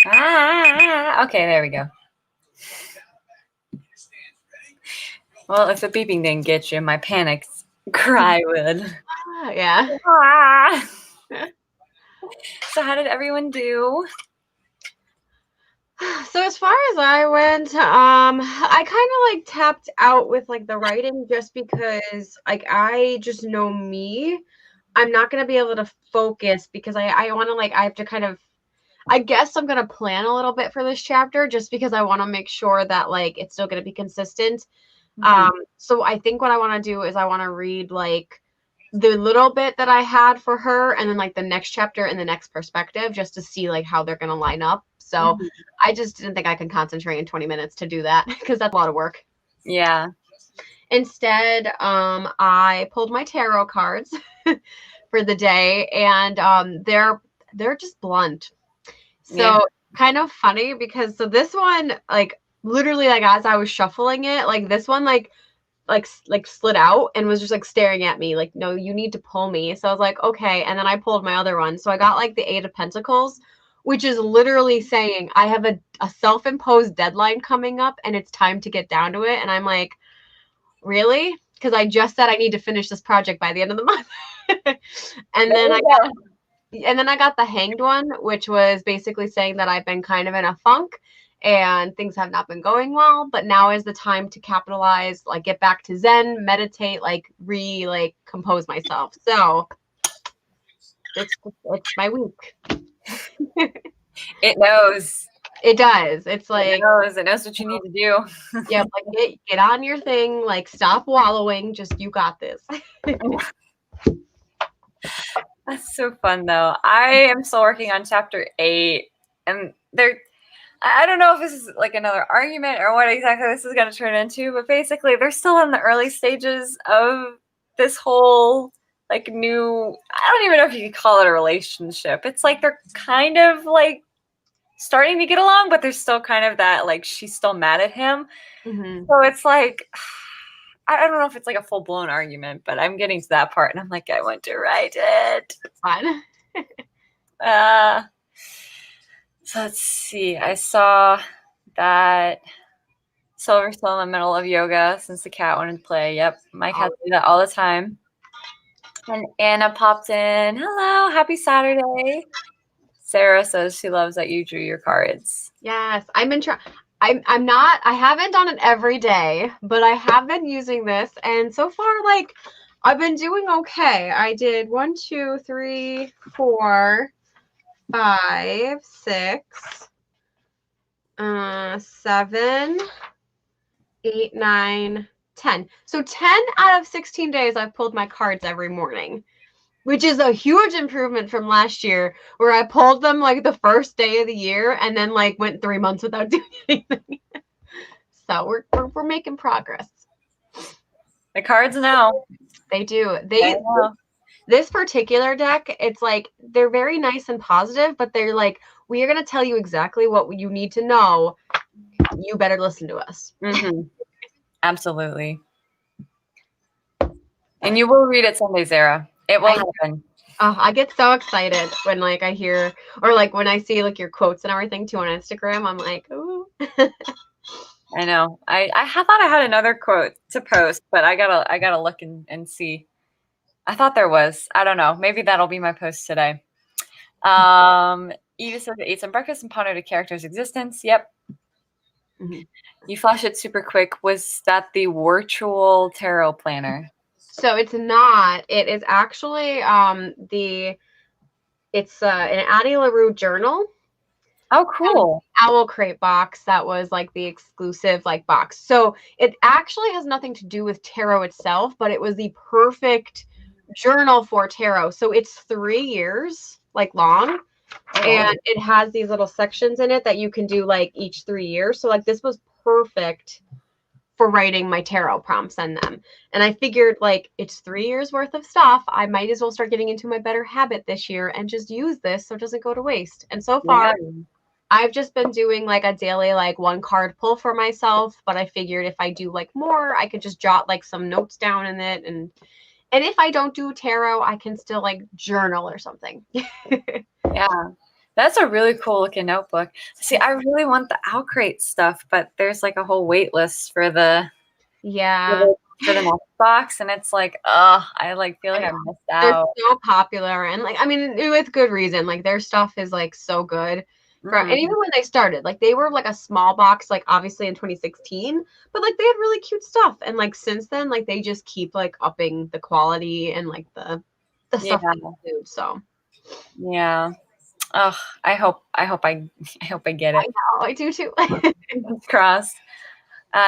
Okay, there we go. Well, if the beeping didn't get you, my panic cry would. Yeah. Ah. So how did everyone do? So as far as I went, I kind of like tapped out with like the writing just because like I just know me. I'm not gonna be able to focus because I want to like I have to kind of I guess I'm gonna plan a little bit for this chapter just because I want to make sure that like it's still gonna be consistent. Mm-hmm. So I think what I want to do is I want to read like the little bit that I had for her and then like the next chapter and the next perspective just to see like how they're going to line up. So Mm-hmm. I just didn't think I could concentrate in 20 minutes to do that because that's a lot of work. Yeah. Instead, I pulled my tarot cards for the day and they're just blunt. Yeah. So kind of funny because so this one like literally like as I was shuffling it, like this one like slid out and was just like staring at me like, no, you need to pull me. So I was like, okay. And then I pulled my other one. So I got like the Eight of Pentacles, which is literally saying I have a self-imposed deadline coming up and it's time to get down to it. And I'm like, really? Because I just said I need to finish this project by the end of the month. and There then I you go. and then I got the Hanged one, which was basically saying that I've been kind of in a funk and things have not been going well, but now is the time to capitalize, like get back to Zen, meditate, like like compose myself. So it's my week. It knows. It does. It's It like, knows. It knows what you need to do. yeah, like get on your thing, like stop wallowing, just you got this. That's so fun, though. I am still working on chapter 8, and I don't know if this is like another argument or what exactly this is going to turn into, but basically, they're still in the early stages of this whole like new. I don't even know if you could call it a relationship. It's like they're kind of like starting to get along, but there's still kind of that like she's still mad at him. Mm-hmm. So it's like I don't know if it's like a full blown argument, but I'm getting to that part, and I'm like, I want to write it. Fun. Uh, so let's see. I saw that Silver's still in the middle of yoga since the cat wanted to play. Yep, my cats do that all the time. And Anna popped in. Hello, happy Saturday. Sarah says she loves that you drew your cards. Yes, I'm not I haven't done it every day, but I have been using this and so far like I've been doing okay. I did 1, 2, 3, 4, 5, 6, 7, 8, 9, 10. So 10 out of 16 days I've pulled my cards every morning, which is a huge improvement from last year where I pulled them like the first day of the year and then like went 3 months without doing anything. So we're making progress. The cards know. They do. They know. This particular deck, it's like they're very nice and positive, but they're like, we are going to tell you exactly what you need to know. You better listen to us. Mm-hmm. Absolutely. And you will read it someday, Sarah. It will happen. I get so excited when like I hear or like when I see like your quotes and everything too on Instagram. I'm like, ooh. I know. I thought I had another quote to post, but I gotta look and see. I thought there was. I don't know. Maybe that'll be my post today. Eva says ate some breakfast and pondered a character's existence. Yep. Mm-hmm. You flash it super quick. Was that the virtual tarot planner? So it's not. It is actually it's an Addie LaRue journal. Oh, cool. Owl Crate box that was like the exclusive like box. So it actually has nothing to do with tarot itself, but it was the perfect journal for tarot. So it's 3 years like long. And it has these little sections in it that you can do like each 3 years. So like this was perfect for writing my tarot prompts in them. And I figured like it's 3 years worth of stuff. I might as well start getting into my better habit this year and just use this so it doesn't go to waste. And so far Yeah. I've just been doing like a daily like 1 card pull for myself, but I figured if I do like more, I could just jot like some notes down in it and if I don't do tarot, I can still like journal or something. Yeah. That's a really cool looking notebook. See, I really want the Outcrate stuff, but there's like a whole wait list for the for Yeah. the, for the next box, and it's like, oh, I like feel I like know. I missed They're out. so popular and, like, I mean, with good reason, like, their stuff is, like, so good for and Hmm. even when they started, like, they were, like, a small box, like, obviously in 2016, but, like, they had really cute stuff, and, like, since then, like, they just keep, like, upping the quality and, like, the Yeah, stuff they include, so yeah. Oh, I hope I get I it. know, I do too. Fingers crossed.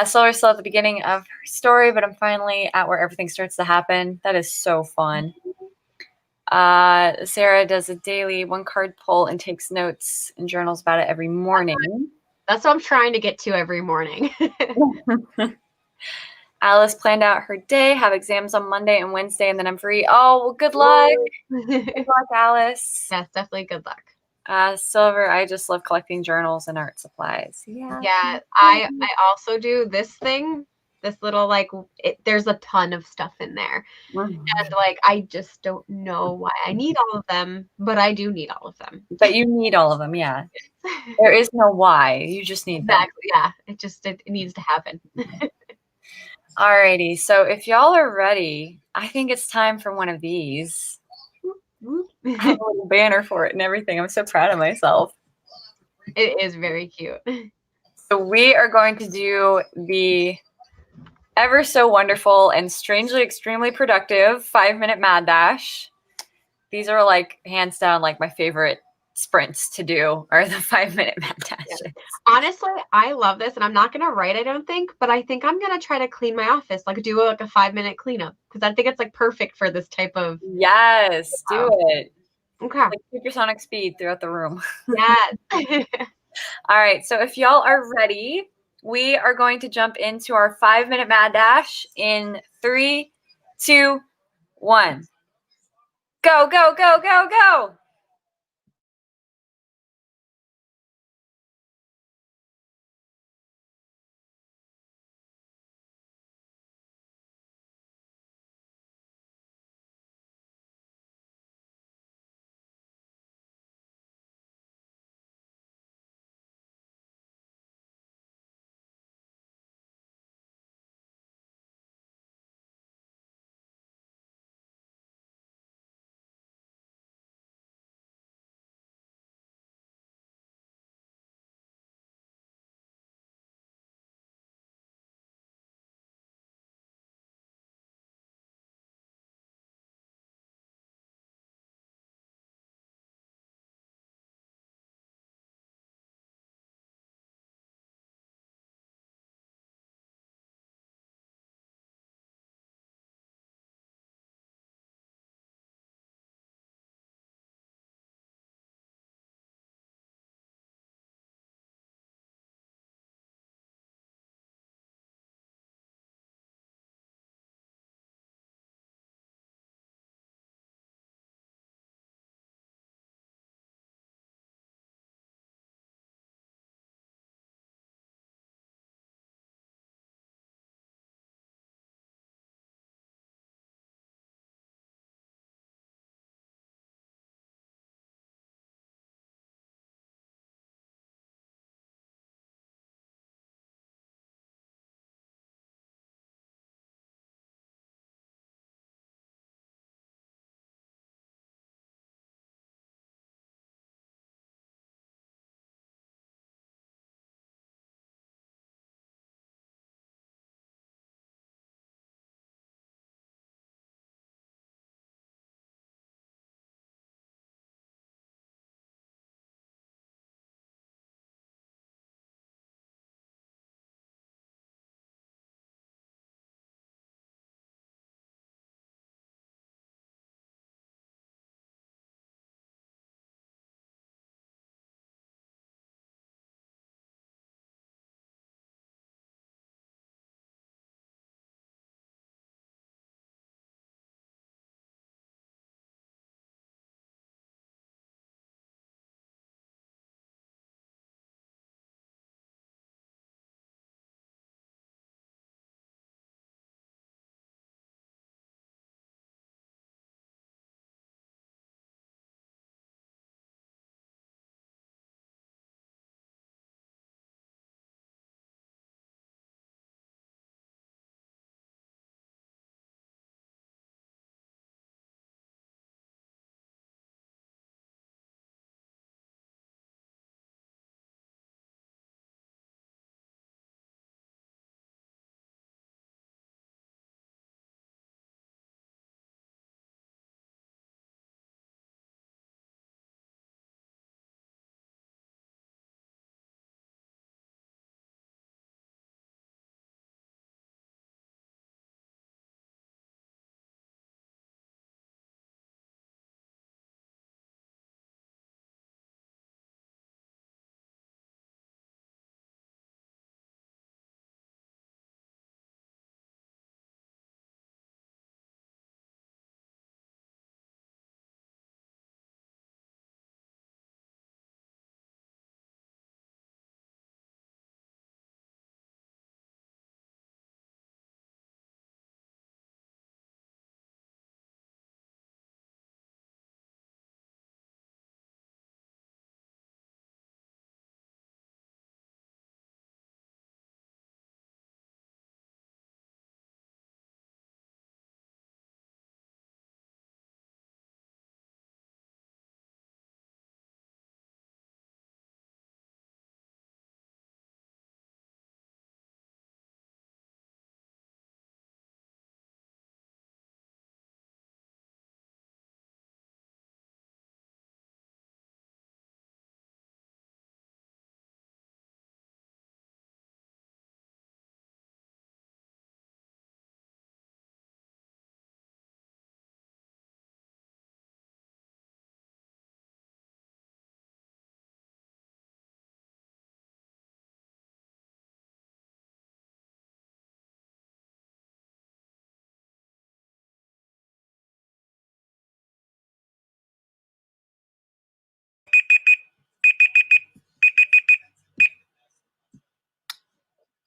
Silver's still at the beginning of her story, but I'm finally at where everything starts to happen. That is so fun. Sarah does a daily one card pull and takes notes and journals about it every morning. That's what I'm trying to get to every morning. Alice planned out her day, have exams on Monday and Wednesday, and then I'm free. Oh, well, good luck. Woo. Good luck, Alice. Yes, definitely good luck. Silver, I just love collecting journals and art supplies. Yeah. Yeah, I also do this thing, this little, like, there's a ton of stuff in there. And, Mhm. like, I just don't know why I need all of them, but I do need all of them. But you need all of them, yeah. There is no why. You just need them. Exactly, yeah. It needs to happen. Alrighty, so if y'all are ready, I think it's time for one of these. I have It a little banner for it and everything. I'm so proud of myself. is very cute. So we are going to do the ever so wonderful and strangely extremely productive 5 minute mad dash. These are like hands down like my favorite sprints to do are the 5 minute mad Yeah. dashes. Honestly, I love this, and I'm not gonna write, I don't think, but I think I'm gonna try to clean my office, like, do, like, a 5-minute cleanup because I think it's, like, perfect for this type of Yes, do it. Okay. Like supersonic speed throughout the room. Yes. All right, so if y'all are ready, we are going to jump into our 5 minute mad dash in 3, 2, 1. Go, go, go, go, go.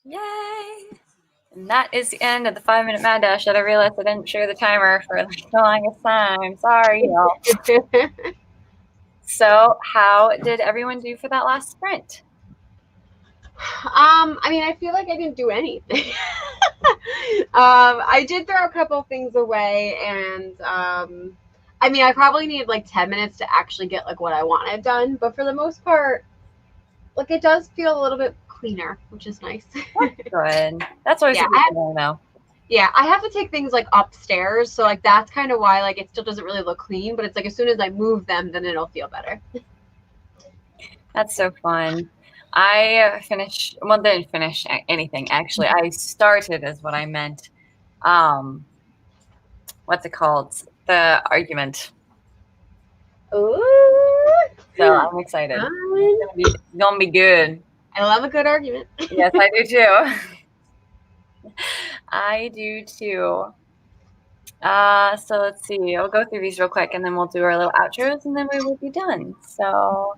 Yay! And that is the end of the 5-minute mad dash that I realized I didn't share the timer for the longest time. Sorry, y'all. So, how did everyone do for that last sprint? I mean, I feel like I didn't do anything. I did throw a couple things away, and I mean, I probably needed like 10 minutes to actually get like what I wanted done. But for the most part, like it does feel a little bit cleaner, which is nice. Good. That's always Yeah, a good feeling, though. yeah, I have to take things like upstairs, so like that's kind of why like it still doesn't really look clean. But it's like as soon as I move them, then it'll feel better. That's so fun. I finished, well, didn't finish anything actually. I started, is what I meant. What's it called? The argument. Ooh, So I'm excited. It's gonna be good. I love a good argument. Yes, I do too. I do too. So let's see. I'll go through these real quick and then we'll do our little outros and then we will be done. So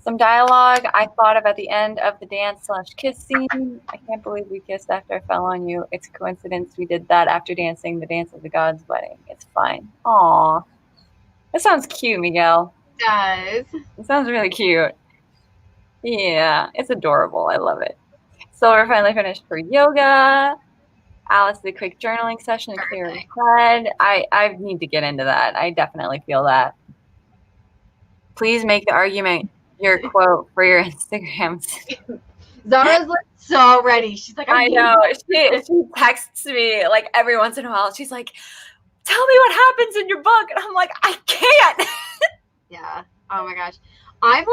some dialogue I thought of at the end of the dance/kiss scene. I can't believe we kissed after I fell on you. It's a coincidence we did that after dancing the dance of the gods' wedding. It's fine. Aw. That sounds cute, Miguel. It does. It sounds really cute. Yeah, it's adorable. I love it. So we're finally finished for yoga. Alice did a quick journaling session to clear her head. I need to get into that. I definitely feel that. Please make the argument your quote for your Instagrams. Zara's like so ready. She's like, I know. She texts me like every once in a while. She's like, tell me what happens in your book. And I'm like, I can't. Yeah. Oh my gosh. I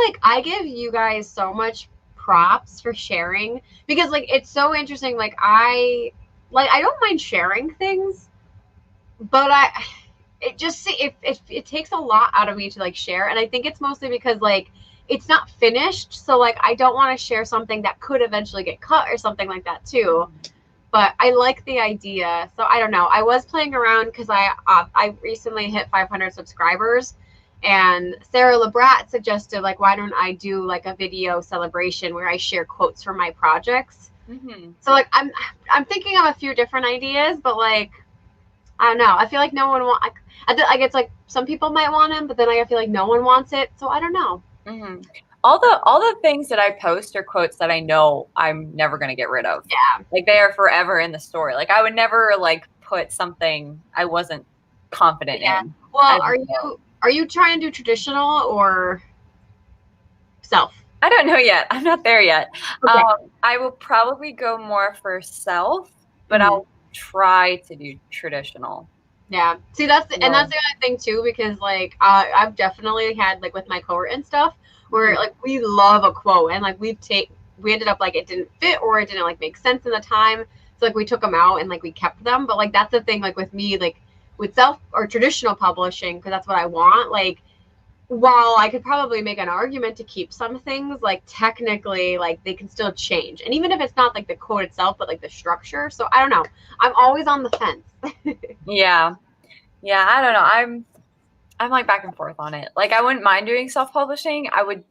give you guys so much props for sharing because like it's so interesting. I don't mind sharing things, but it takes a lot out of me to like share, and I think it's mostly because like it's not finished, so like I don't want to share something that could eventually get cut or something like that too. But I like the idea, so I don't know. I was playing around because I recently hit 500 subscribers, and Sarah Labrat suggested like why don't I do like a video celebration where I share quotes from my projects. Mm-hmm. So like I'm thinking of a few different ideas, but like I don't know. I feel like no one want. I guess like some people might want him, but then I feel like no one wants it. So I don't know. Mm-hmm. All the things that I post are quotes that I know I'm never gonna get rid of. Yeah, like they are forever in the story. Like I would never like put something I wasn't confident in. Well, are you trying to do traditional or self? I don't know yet. I'm not there yet. Okay. I will probably go more for self, but I'll try to do traditional. Yeah. See, that's the other thing too, because like I've definitely had like with my cohort and stuff where like we love a quote and like we ended up like it didn't fit or it didn't like make sense in the time, so like we took them out and like we kept them. But like that's the thing, like with me, like with self or traditional publishing, because that's what I want. Like while I could probably make an argument to keep some things, like technically, like they can still change. And even if it's not like the quote itself, but like the structure. So I don't know. I'm always on the fence. Yeah. I don't know. I'm like back and forth on it. Like I wouldn't mind doing self-publishing. I would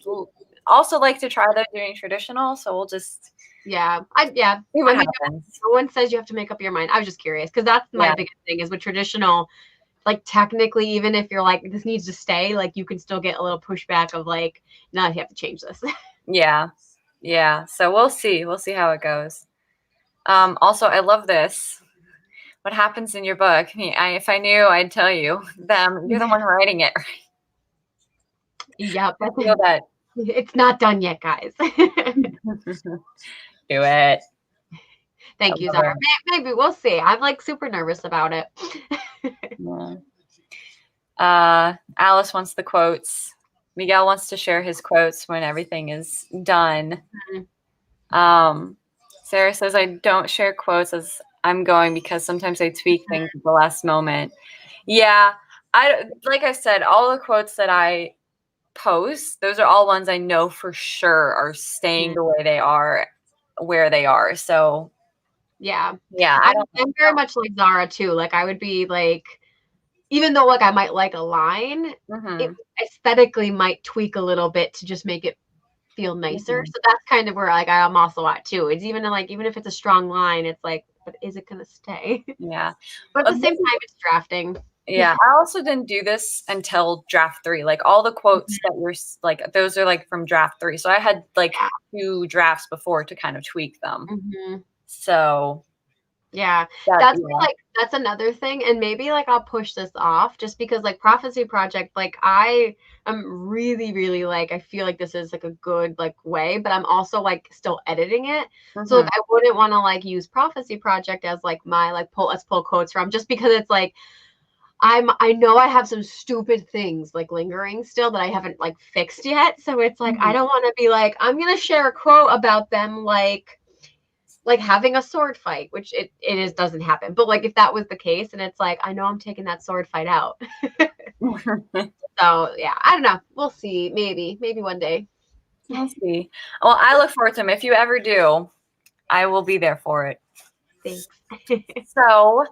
also like to try though doing traditional. So we'll just see what happens. No one says you have to make up your mind. I was just curious because that's my biggest thing is with traditional. Like technically, even if you're like this needs to stay, like you can still get a little pushback of like, no, you have to change this. Yeah. So we'll see how it goes. Also, I love this. What happens in your book? If I knew, I'd tell you. You're the one writing it. Yep. I feel that. It's not done yet, guys. Do it. Thank you, Zara. Maybe we'll see. I'm like super nervous about it. Alice wants the quotes. Miguel wants to share his quotes when everything is done. Sarah says I don't share quotes as I'm going because sometimes I tweak things at the last moment. Yeah, like I said, all the quotes that I post, those are all ones I know for sure are staying the way they are, where they are. So yeah, I'm very much like Zara too. Like I would be like, even though like I might like a line, it aesthetically might tweak a little bit to just make it feel nicer. Mhm. So that's kind of where like I'm also at too. It's even like even if it's a strong line, it's like, but is it gonna stay? Yeah. But at the same time, it's drafting. Yeah, I also didn't do this until draft 3. Like all the quotes that were like those are like from draft 3. So I had like Yeah. 2 drafts before to kind of tweak them. Hmm. So Yeah, that that's yeah. like that's another thing, and maybe like I'll push this off just because like Prophecy Project, like I am really, really like I feel like this is like a good like way, but I'm also like still editing it, so like Mhm. I wouldn't want to like use Prophecy Project as like my like let's pull quotes from just because it's like I know I have some stupid things like lingering still that I haven't like fixed yet, so it's like I Mhm. don't want to be like I'm gonna share a quote about them like having a sword fight, which it is doesn't happen. But like if that was the case, and it's like I know I'm taking that sword fight out. So yeah, I don't know. We'll see. Maybe one day. We'll see. Well, I look forward to them. If you ever do, I will be there for it. Thanks. So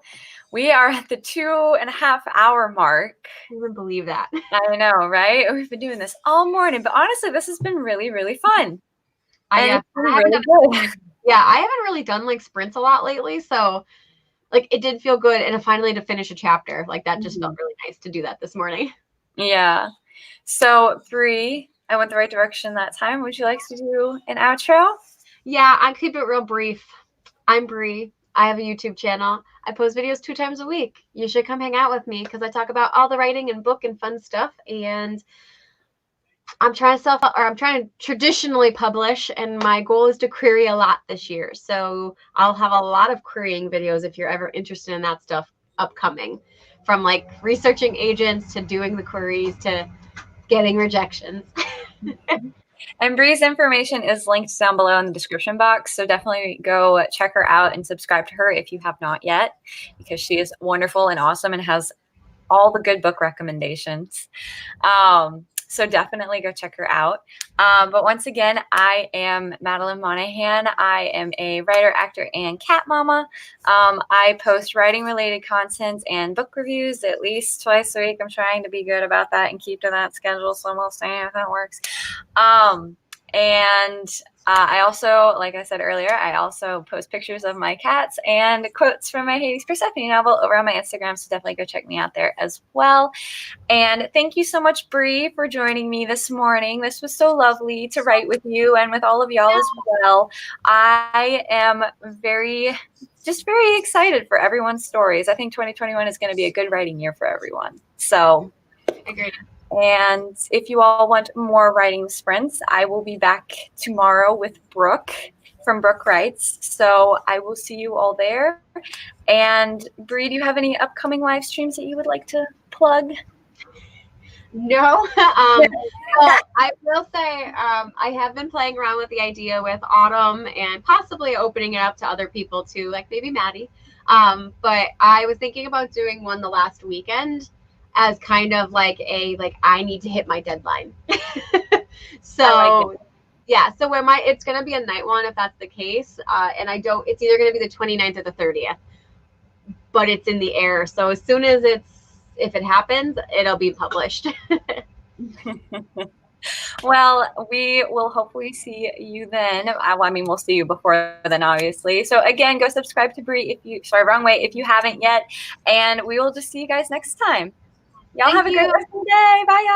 we are at the 2.5 hour mark. I wouldn't believe that. I know, right? We've been doing this all morning, but honestly, this has been really, really fun. I And it's been I haven't really done good. yeah I haven't really done like sprints a lot lately, so like it did feel good, and finally to finish a chapter like that just felt Mhm. really nice to do that this morning. Yeah. So, Bree, I went the right direction that time. Would you like to do an outro? Yeah, I keep it real brief. I'm Bree. I have a YouTube channel. I post videos 2 times a week. You should come hang out with me because I talk about all the writing and book and fun stuff. And I'm trying to traditionally publish, and my goal is to query a lot this year. So I'll have a lot of querying videos if you're ever interested in that stuff upcoming, from like researching agents to doing the queries to getting rejections. And Bree's information is linked down below in the description box. So definitely go check her out and subscribe to her if you have not yet, because she is wonderful and awesome and has all the good book recommendations. So definitely go check her out. But once again, I am Madeline Monahan. I am a writer, actor, and cat mama. I post writing related content and book reviews at least twice a week. I'm trying to be good about that and keep to that schedule. So we'll see if that works. And I also, like I said earlier, I also post pictures of my cats and quotes from my Hades Persephone novel over on my Instagram. So definitely go check me out there as well. And thank you so much, Bree, for joining me this morning. This was so lovely to write with you and with all of y'all as well. I am just very excited for everyone's stories. I think 2021 is going to be a good writing year for everyone. So, Agreed. and if you all want more writing sprints, I will be back tomorrow with Brooke from Brooke Writes. So I will see you all there. And Bree, do you have any upcoming live streams that you would like to plug? No. Well, I will say I have been playing around with the idea with Autumn and possibly opening it up to other people too, like maybe Maddie. But I was thinking about doing one the last weekend as kind of like a like I need to hit my deadline. I like it. So yeah, so where my it's gonna be a night one if that's the case, and I don't. It's either gonna be the 29th or the 30th, but it's in the air. So as soon as if it happens, it'll be published. Well, we will hopefully see you then. I mean, we'll see you before then, obviously. So again, go subscribe to Bree wrong way, if you haven't yet. And we will just see you guys next time. Y'all Thank have a great you. rest of the day. Bye, y'all.